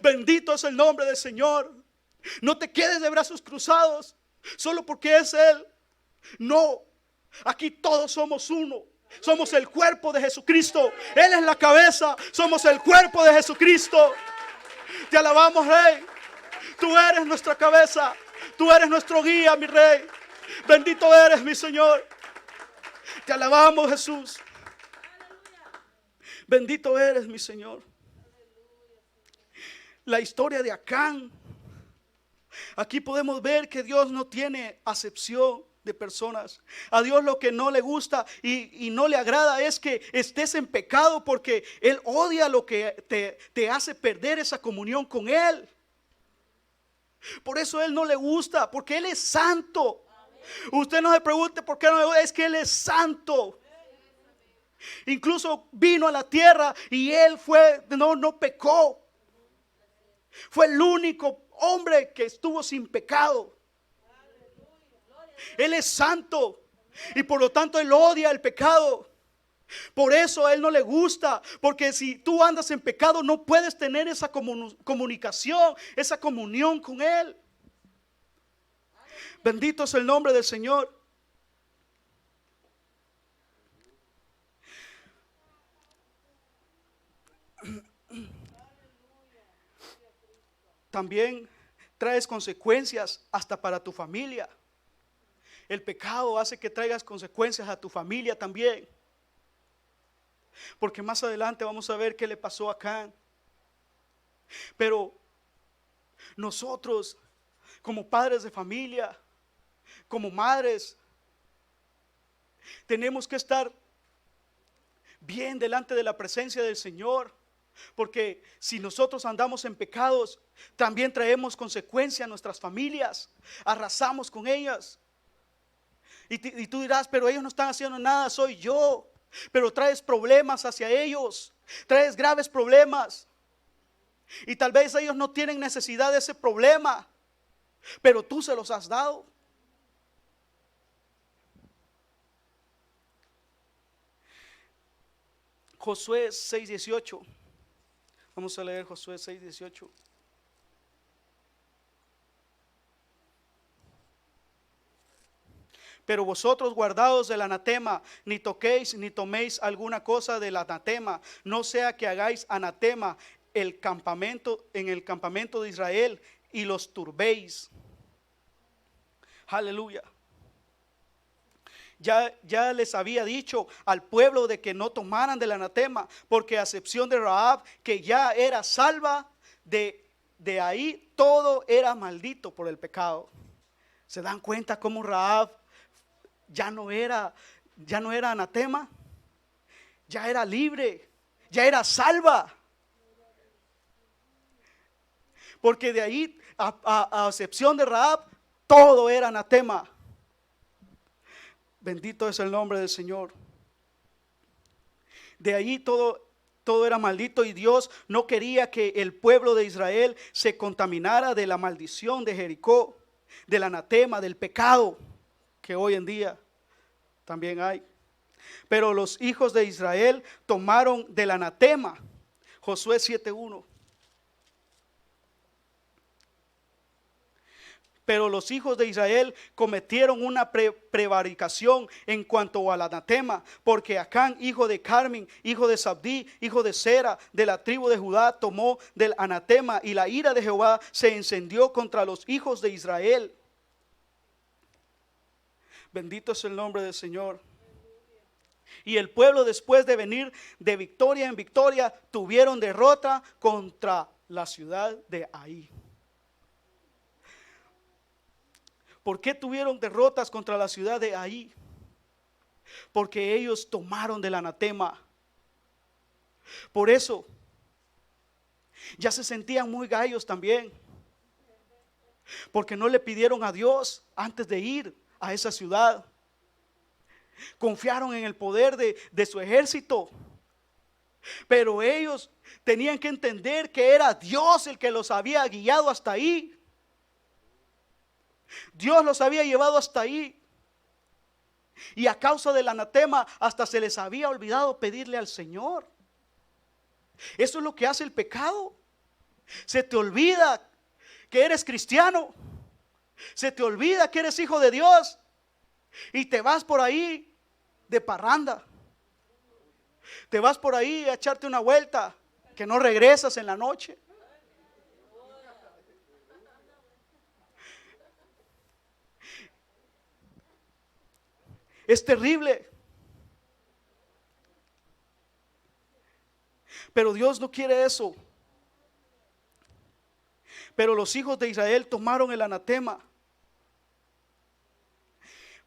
Bendito es el nombre del Señor. No te quedes de brazos cruzados solo porque es Él. No, aquí todos somos uno. Somos el cuerpo de Jesucristo. Él es la cabeza. Somos el cuerpo de Jesucristo. Te alabamos, Rey. Tú eres nuestra cabeza. Tú eres nuestro guía, mi Rey. Bendito eres, mi Señor. Te alabamos, Jesús. Bendito eres, mi Señor. La historia de Acán. Aquí podemos ver que Dios no tiene acepción de personas. A Dios lo que no le gusta y no le agrada es que estés en pecado, porque Él odia lo que te hace perder esa comunión con Él. Por eso Él no le gusta, porque Él es santo. Usted no se pregunte por qué no le gusta, es que Él es santo. Incluso vino a la tierra y Él no pecó. Fue el único hombre que estuvo sin pecado. Él es santo y por lo tanto Él odia el pecado. Por eso a Él no le gusta, porque si tú andas en pecado no puedes tener esa comunicación, esa comunión con Él. Bendito es el nombre del Señor. También traes consecuencias hasta para tu familia. El pecado hace que traigas consecuencias a tu familia también. Porque más adelante vamos a ver qué le pasó a Acán. Pero nosotros, como padres de familia, como madres, tenemos que estar bien delante de la presencia del Señor. Porque si nosotros andamos en pecados, también traemos consecuencias a nuestras familias. Arrasamos con ellas. Y tú dirás, pero ellos no están haciendo nada, soy yo. Pero traes problemas hacia ellos, traes graves problemas. Y tal vez ellos no tienen necesidad de ese problema, pero tú se los has dado. Josué 6:18. Vamos a leer Josué 6:18. Pero vosotros guardaos del anatema, ni toquéis ni toméis alguna cosa del anatema, no sea que hagáis anatema en el campamento de Israel y los turbéis. Aleluya. Ya les había dicho al pueblo de que no tomaran del anatema, porque a excepción de Rahab, que ya era salva, de ahí todo era maldito por el pecado. ¿Se dan cuenta cómo Rahab ya no era anatema? Ya era libre, ya era salva. Porque de ahí, a excepción de Rahab, todo era anatema. Bendito es el nombre del Señor. De ahí todo era maldito, y Dios no quería que el pueblo de Israel se contaminara de la maldición de Jericó, del anatema, del pecado que hoy en día también hay. Pero los hijos de Israel tomaron del anatema. Josué 7:1. Pero los hijos de Israel cometieron una prevaricación en cuanto al anatema, porque Acán, hijo de Carmi, hijo de Sabdí, hijo de Sera, de la tribu de Judá, tomó del anatema, y la ira de Jehová se encendió contra los hijos de Israel. Bendito es el nombre del Señor. Y el pueblo, después de venir de victoria en victoria, tuvieron derrota contra la ciudad de Ai. ¿Por qué tuvieron derrotas contra la ciudad de Ai? Porque ellos tomaron del anatema. Por eso ya se sentían muy gallos también, porque no le pidieron a Dios antes de ir a esa ciudad. Confiaron en el poder de su ejército, pero ellos tenían que entender que era Dios el que los había guiado hasta ahí. Dios los había llevado hasta ahí, y a causa del anatema hasta se les había olvidado pedirle al Señor. Eso es lo que hace el pecado. Se te olvida que eres cristiano, se te olvida que eres hijo de Dios, y te vas por ahí de parranda, te vas por ahí a echarte una vuelta, que no regresas en la noche. Es terrible. Pero Dios no quiere eso. Pero los hijos de Israel tomaron el anatema.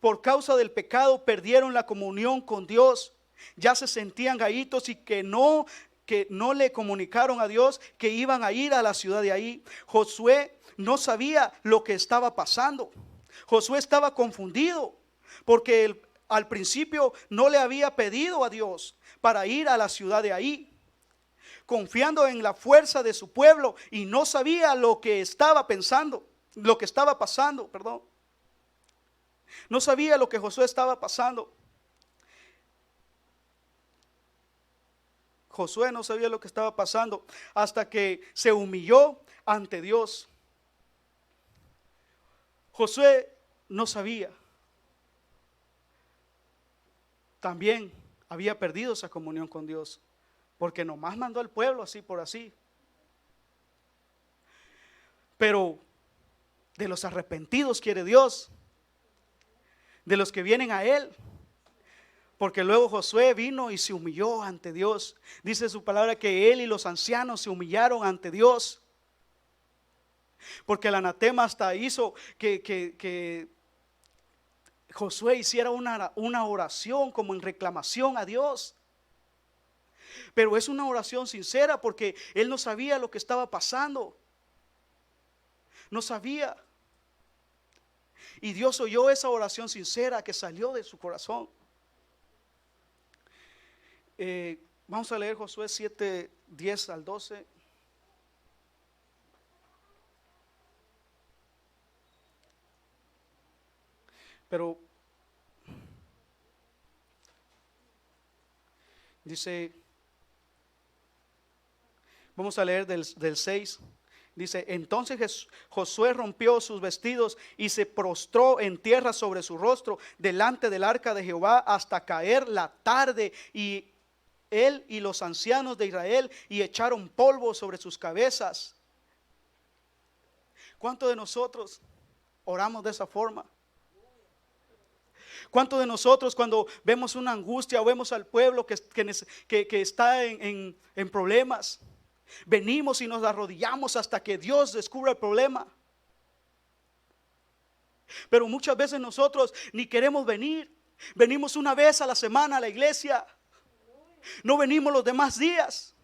Por causa del pecado perdieron la comunión con Dios. Ya se sentían gallitos y que no le comunicaron a Dios que iban a ir a la ciudad de ahí. Josué no sabía lo que estaba pasando. Josué estaba confundido porque al principio no le había pedido a Dios para ir a la ciudad de ahí, confiando en la fuerza de su pueblo, y no sabía lo que estaba pensando, lo que estaba pasando, perdón. No sabía lo que Josué estaba pasando. Josué no sabía lo que estaba pasando hasta que se humilló ante Dios. Josué no sabía. También había perdido esa comunión con Dios, porque nomás mandó al pueblo así por así. Pero de los arrepentidos quiere Dios, de los que vienen a Él. Porque luego Josué vino y se humilló ante Dios. Dice su palabra que él y los ancianos se humillaron ante Dios, porque el anatema hasta hizo que Josué hiciera una oración como en reclamación a Dios. Pero es una oración sincera, porque él no sabía lo que estaba pasando. No sabía. Y Dios oyó esa oración sincera que salió de su corazón. Vamos a leer Josué 7, 10 al 12. Pero dice, vamos a leer del 6. Dice: entonces Josué rompió sus vestidos y se prostró en tierra sobre su rostro delante del arca de Jehová hasta caer la tarde, y él y los ancianos de Israel, y echaron polvo sobre sus cabezas. ¿Cuántos de nosotros oramos de esa forma? ¿Cuántos de nosotros, cuando vemos una angustia o vemos al pueblo que está en problemas, venimos y nos arrodillamos hasta que Dios descubra el problema? Pero muchas veces nosotros ni queremos venir. Venimos una vez a la semana a la iglesia, no venimos los demás días.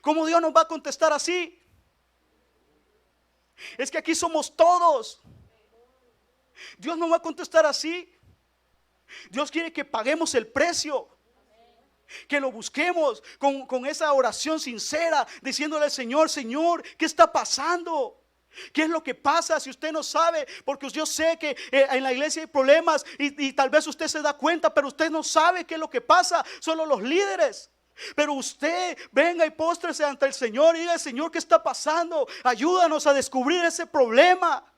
¿Cómo Dios nos va a contestar así? Es que aquí somos todos. Dios no va a contestar así. Dios quiere que paguemos el precio, que lo busquemos con esa oración sincera, diciéndole al Señor: Señor, ¿qué está pasando? ¿Qué es lo que pasa? Si usted no sabe, porque yo sé que en la iglesia hay problemas, y tal vez usted se da cuenta, pero usted no sabe qué es lo que pasa, solo los líderes. Pero usted venga y póstrese ante el Señor y diga: Señor, ¿qué está pasando? Ayúdanos a descubrir ese problema.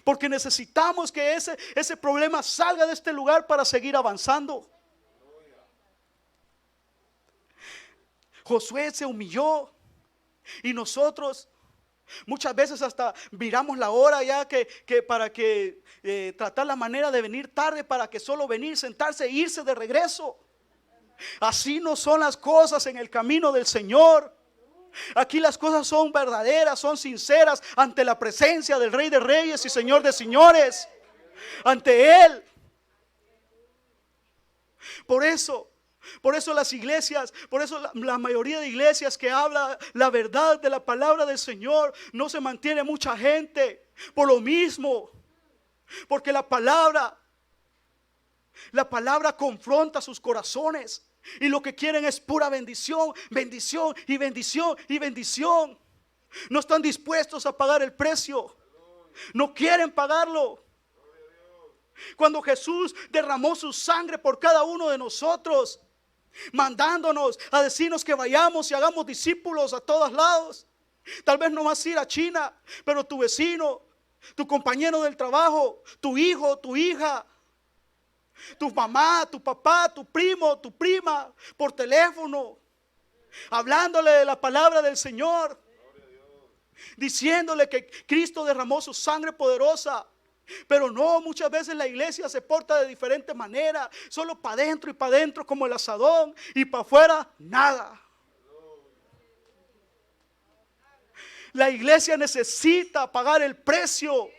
Porque necesitamos que ese problema salga de este lugar para seguir avanzando. Josué se humilló y nosotros muchas veces hasta miramos la hora ya que para que tratar la manera de venir tarde para que solo venir, sentarse e irse de regreso. Así no son las cosas en el camino del Señor. Aquí las cosas son verdaderas, son sinceras ante la presencia del Rey de Reyes y Señor de Señores. Ante Él. Por eso las iglesias, por eso la mayoría de iglesias que habla la verdad de la palabra del Señor, no se mantiene mucha gente. Por lo mismo, porque la palabra confronta sus corazones. Y lo que quieren es pura bendición, bendición y bendición y bendición. No están dispuestos a pagar el precio. No quieren pagarlo. Cuando Jesús derramó su sangre por cada uno de nosotros, mandándonos a decirnos que vayamos y hagamos discípulos a todos lados. Tal vez no vas a ir a China, pero tu vecino, tu compañero del trabajo, tu hijo, tu hija, tu mamá, tu papá, tu primo, tu prima, por teléfono, hablándole de la palabra del Señor, diciéndole que Cristo derramó su sangre poderosa. Pero no, muchas veces la iglesia se porta de diferente manera, solo para adentro y para adentro como el asadón, y para afuera nada. La iglesia necesita pagar el precio.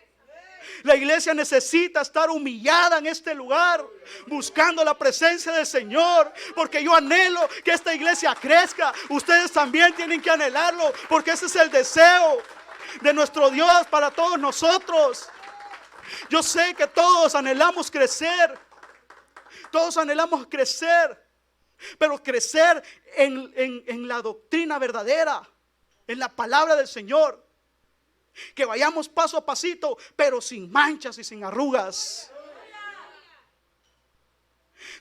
La iglesia necesita estar humillada en este lugar, buscando la presencia del Señor, porque yo anhelo que esta iglesia crezca. Ustedes también tienen que anhelarlo, porque ese es el deseo de nuestro Dios para todos nosotros. Yo sé que todos anhelamos crecer. Todos anhelamos crecer. Pero crecer en la doctrina verdadera, en la palabra del Señor. Que vayamos paso a pasito, pero sin manchas y sin arrugas.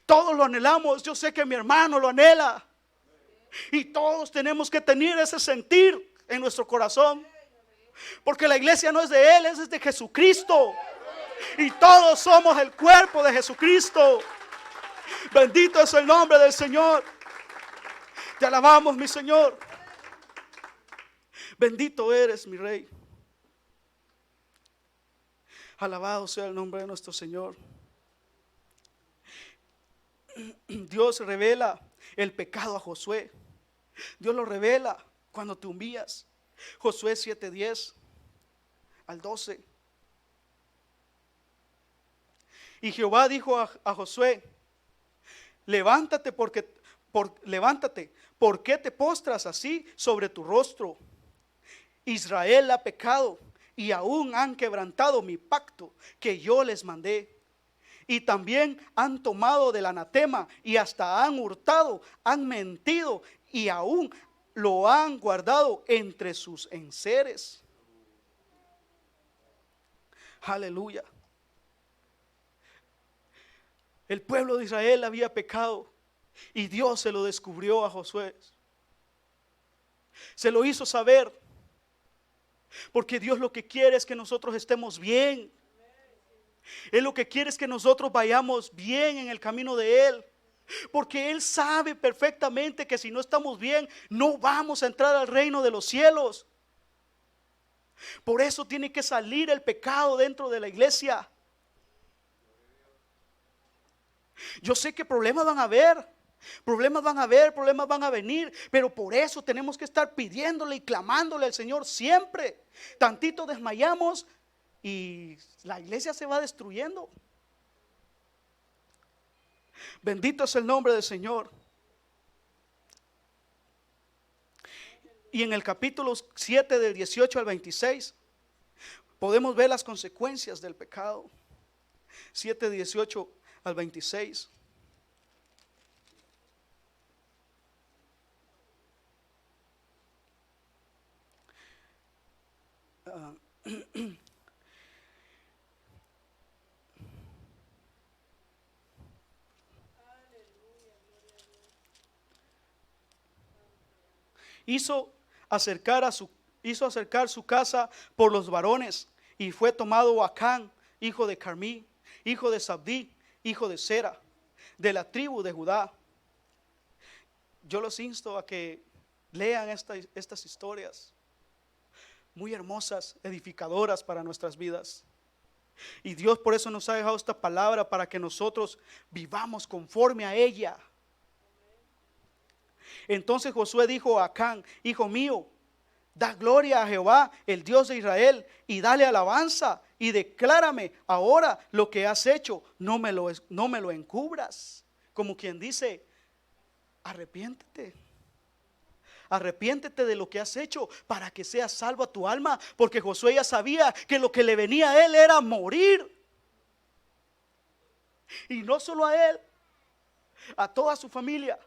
Todos lo anhelamos. Yo sé que mi hermano lo anhela. Y todos tenemos que tener ese sentir en nuestro corazón. Porque la iglesia no es de Él, es de Jesucristo. Y todos somos el cuerpo de Jesucristo. Bendito es el nombre del Señor. Te alabamos, mi Señor. Bendito eres, mi Rey. Alabado sea el nombre de nuestro Señor. Dios revela el pecado a Josué. Dios lo revela cuando te humillas. Josué 7:10 al 12. Y Jehová dijo a Josué: levántate, ¿por qué te postras así sobre tu rostro? Israel ha pecado y aún han quebrantado mi pacto que yo les mandé. Y también han tomado del anatema y hasta han hurtado, han mentido y aún lo han guardado entre sus enseres. Aleluya. El pueblo de Israel había pecado y Dios se lo descubrió a Josué. Se lo hizo saber. Porque Dios lo que quiere es que nosotros estemos bien. Él lo que quiere es que nosotros vayamos bien en el camino de Él. Porque Él sabe perfectamente que si no estamos bien, no vamos a entrar al reino de los cielos. Por eso tiene que salir el pecado dentro de la iglesia. Yo sé que problemas van a haber. Problemas van a venir, pero por eso tenemos que estar pidiéndole y clamándole al Señor siempre. Tantito desmayamos y la iglesia se va destruyendo. Bendito es el nombre del Señor. Y en el capítulo 7 del 18 al 26 podemos ver las consecuencias del pecado. 7, 18 al 26. Hizo acercar su casa por los varones y fue tomado Acán, hijo de Carmí, hijo de Sabdí, hijo de Sera, de la tribu de Judá. Yo los insto a que lean estas historias muy hermosas, edificadoras para nuestras vidas. Y Dios por eso nos ha dejado esta palabra, para que nosotros vivamos conforme a ella. Entonces Josué dijo a Acán: hijo mío, da gloria a Jehová, el Dios de Israel, y dale alabanza, y declárame ahora lo que has hecho, no me lo encubras. Como quien dice: arrepiéntete. Arrepiéntete de lo que has hecho, para que seas salva tu alma. Porque Josué ya sabía que lo que le venía a él era morir. Y no solo a él, a toda su familia.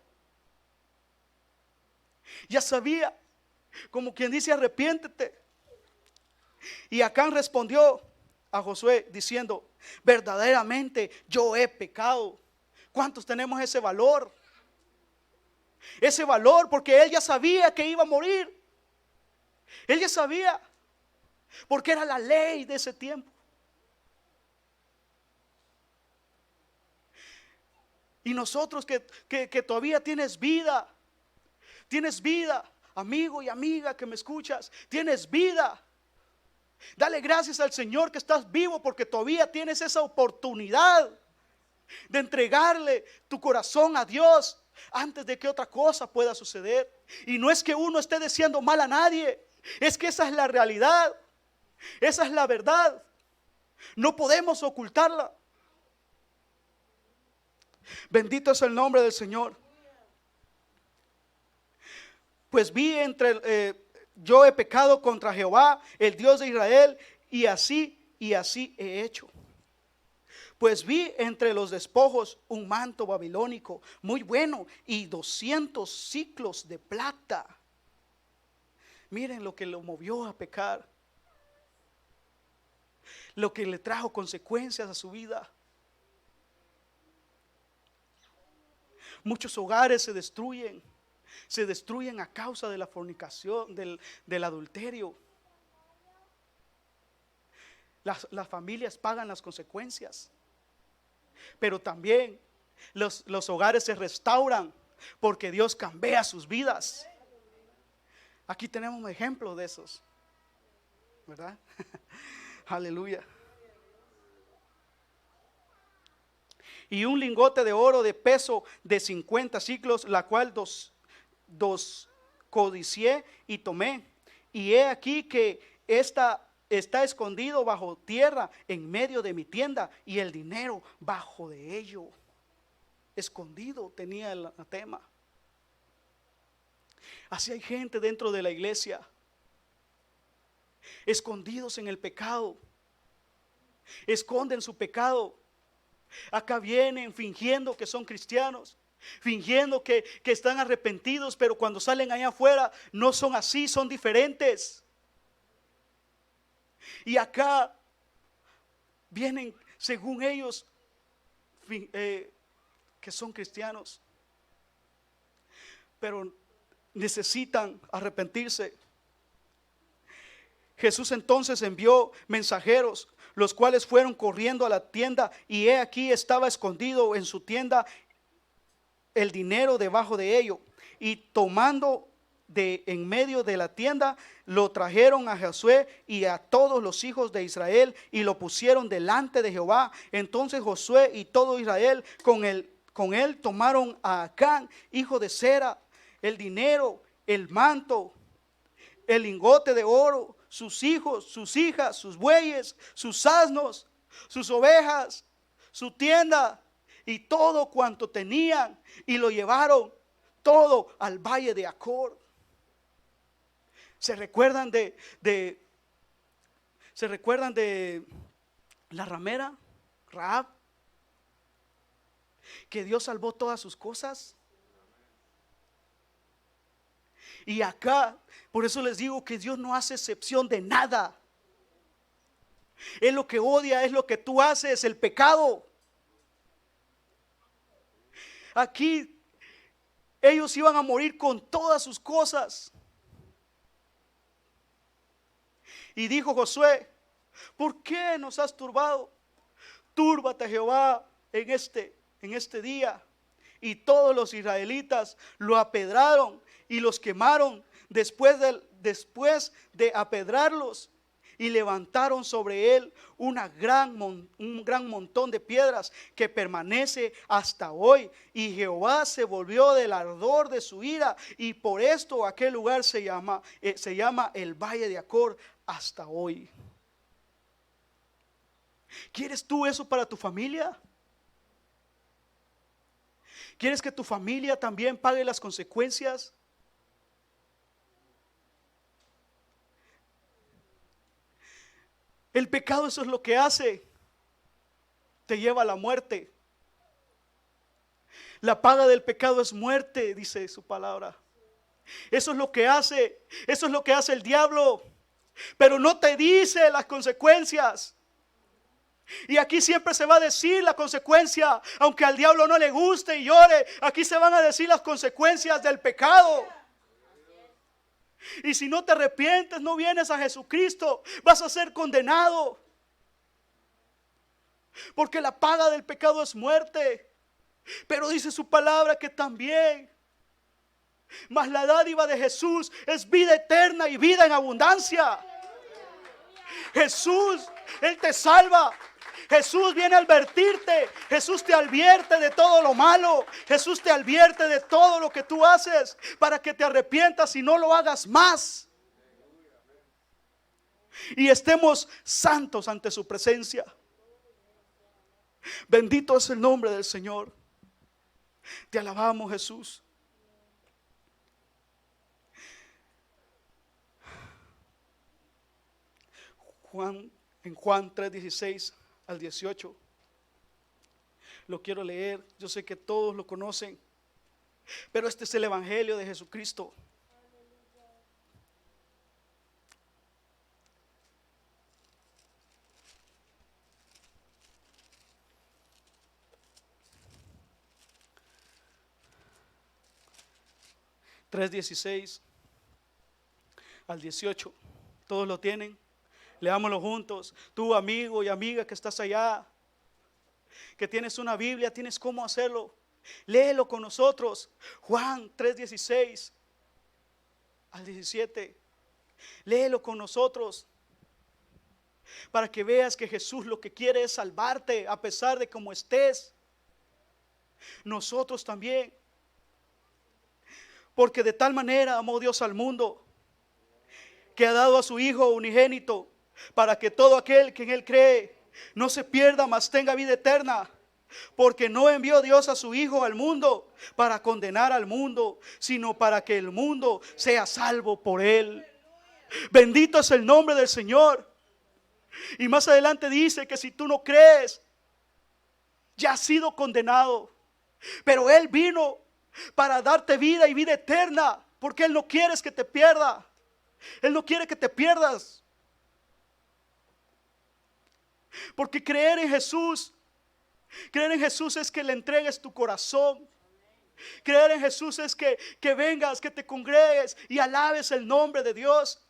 Ya sabía, como quien dice: arrepiéntete. Y Acán respondió a Josué diciendo: verdaderamente yo he pecado. ¿Cuántos tenemos ese valor? Ese valor, porque él ya sabía que iba a morir. Él ya sabía, porque era la ley de ese tiempo. Y nosotros que todavía tienes vida, amigo y amiga que me escuchas, tienes vida. Dale gracias al Señor que estás vivo, porque todavía tienes esa oportunidad de entregarle tu corazón a Dios antes de que otra cosa pueda suceder. Y no es que uno esté deseando mal a nadie, es que esa es la realidad, esa es la verdad. No podemos ocultarla. Bendito es el nombre del Señor. Pues yo he pecado contra Jehová, el Dios de Israel, y así he hecho. Pues vi entre los despojos un manto babilónico muy bueno y 200 siclos de plata. Miren lo que lo movió a pecar, lo que le trajo consecuencias a su vida. Muchos hogares se destruyen a causa de la fornicación, del adulterio. Las familias pagan las consecuencias. Pero también los hogares se restauran porque Dios cambia sus vidas. Aquí tenemos un ejemplo de esos, ¿verdad? Aleluya. Y un lingote de oro de peso de 50 siclos, la cual dos codicié y tomé. Y he aquí que está escondido bajo tierra en medio de mi tienda, y el dinero bajo de ello. Escondido tenía el anatema. Así hay gente dentro de la iglesia, escondidos en el pecado. Esconden su pecado. Acá vienen fingiendo que son cristianos, fingiendo que están arrepentidos, pero cuando salen allá afuera no son así, son diferentes. Y acá vienen según ellos que son cristianos, pero necesitan arrepentirse. Jesús entonces envió mensajeros, los cuales fueron corriendo a la tienda, y he aquí estaba escondido en su tienda el dinero debajo de ello. Y tomando de en medio de la tienda, lo trajeron a Josué y a todos los hijos de Israel, y lo pusieron delante de Jehová. Entonces Josué y todo Israel con él tomaron a Acán, hijo de Sera, el dinero, el manto, el lingote de oro, sus hijos, sus hijas, sus bueyes, sus asnos, sus ovejas, su tienda y todo cuanto tenían, y lo llevaron todo al valle de Acor. ¿Se recuerdan de la ramera Rahab? Que Dios salvó todas sus cosas. Y acá, por eso les digo que Dios no hace excepción de nada. Él lo que odia es lo que tú haces, el pecado. Aquí ellos iban a morir con todas sus cosas. Y dijo Josué: ¿Por qué nos has turbado? Túrbate, Jehová, en este día. Y todos los israelitas lo apedraron y los quemaron después de apedrarlos, y levantaron sobre él un gran montón de piedras que permanece hasta hoy. Y Jehová se volvió del ardor de su ira, y por esto aquel lugar se llama el Valle de Acor hasta hoy. ¿Quieres tú eso para tu familia? ¿Quieres que tu familia también pague las consecuencias? El pecado, eso es lo que hace. Te lleva a la muerte. La paga del pecado es muerte, dice su palabra. Eso es lo que hace. Eso es lo que hace el diablo. Pero no te dice las consecuencias. Y aquí siempre se va a decir la consecuencia, aunque al diablo no le guste y llore. Aquí se van a decir las consecuencias del pecado. Y si no te arrepientes, no vienes a Jesucristo, vas a ser condenado. Porque la paga del pecado es muerte. Pero dice su palabra que también, mas la dádiva de Jesús es vida eterna y vida en abundancia. Jesús, Él te salva. Jesús viene a advertirte. Jesús te advierte de todo lo malo. Jesús te advierte de todo lo que tú haces, para que te arrepientas y no lo hagas más. Y estemos santos ante su presencia. Bendito es el nombre del Señor. Te alabamos, Jesús. En Juan 3:16 al 18. Lo quiero leer. Yo sé que todos lo conocen, pero este es el evangelio de Jesucristo. Juan 3:16 al 18. Todos lo tienen. Leámoslo juntos. Tú, amigo y amiga que estás allá, que tienes una Biblia, tienes cómo hacerlo. Léelo con nosotros. Juan 3:16 al 17. Léelo con nosotros, para que veas que Jesús lo que quiere es salvarte a pesar de cómo estés. Nosotros también. Porque de tal manera amó Dios al mundo, que ha dado a su Hijo unigénito, para que todo aquel que en Él cree no se pierda, mas tenga vida eterna. Porque no envió Dios a su Hijo al mundo para condenar al mundo, sino para que el mundo sea salvo por Él. Bendito es el nombre del Señor. Y más adelante dice que si tú no crees, ya has sido condenado. Pero Él vino para darte vida y vida eterna, porque Él no quiere que te pierdas. Él no quiere que te pierdas. Porque creer en Jesús es que le entregues tu corazón. Creer en Jesús es que vengas, que te congregues y alabes el nombre de Dios.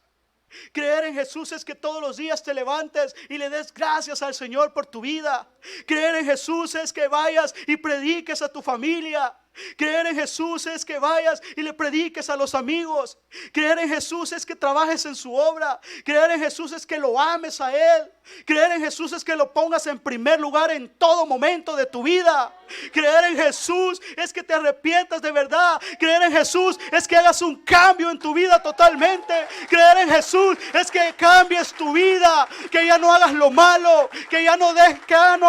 Creer en Jesús es que todos los días te levantes y le des gracias al Señor por tu vida. Creer en Jesús es que vayas y prediques a tu familia. Creer en Jesús es que vayas y le prediques a los amigos. Creer en Jesús es que trabajes en su obra. Creer en Jesús es que lo ames a Él. Creer en Jesús es que lo pongas en primer lugar en todo momento de tu vida. Creer en Jesús es que te arrepientas de verdad. Creer en Jesús es que hagas un cambio en tu vida totalmente. Creer en Jesús es que cambies tu vida, que ya no hagas lo malo, que ya no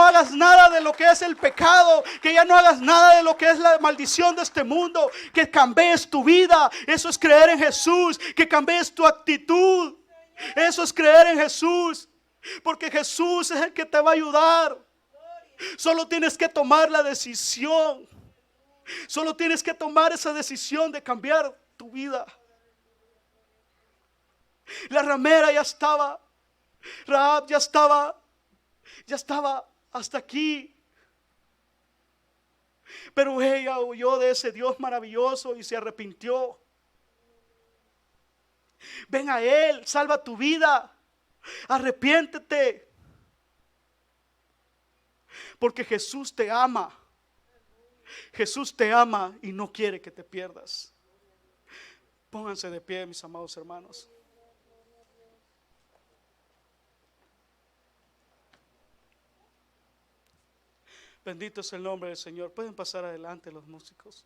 hagas nada de lo que es el pecado, que ya no hagas nada de lo que es la maldición de este mundo, que cambies tu vida. Eso es creer en Jesús, que cambies tu actitud. Eso es creer en Jesús, porque Jesús es el que te va a ayudar. Solo tienes que tomar la decisión. Solo tienes que tomar esa decisión de cambiar tu vida. La ramera ya estaba, Rahab ya estaba hasta aquí. Pero ella huyó de ese Dios maravilloso y se arrepintió. Ven a Él, salva tu vida. Arrepiéntete. Porque Jesús te ama. Jesús te ama y no quiere que te pierdas. Pónganse de pie, mis amados hermanos. Bendito es el nombre del Señor. Pueden pasar adelante los músicos.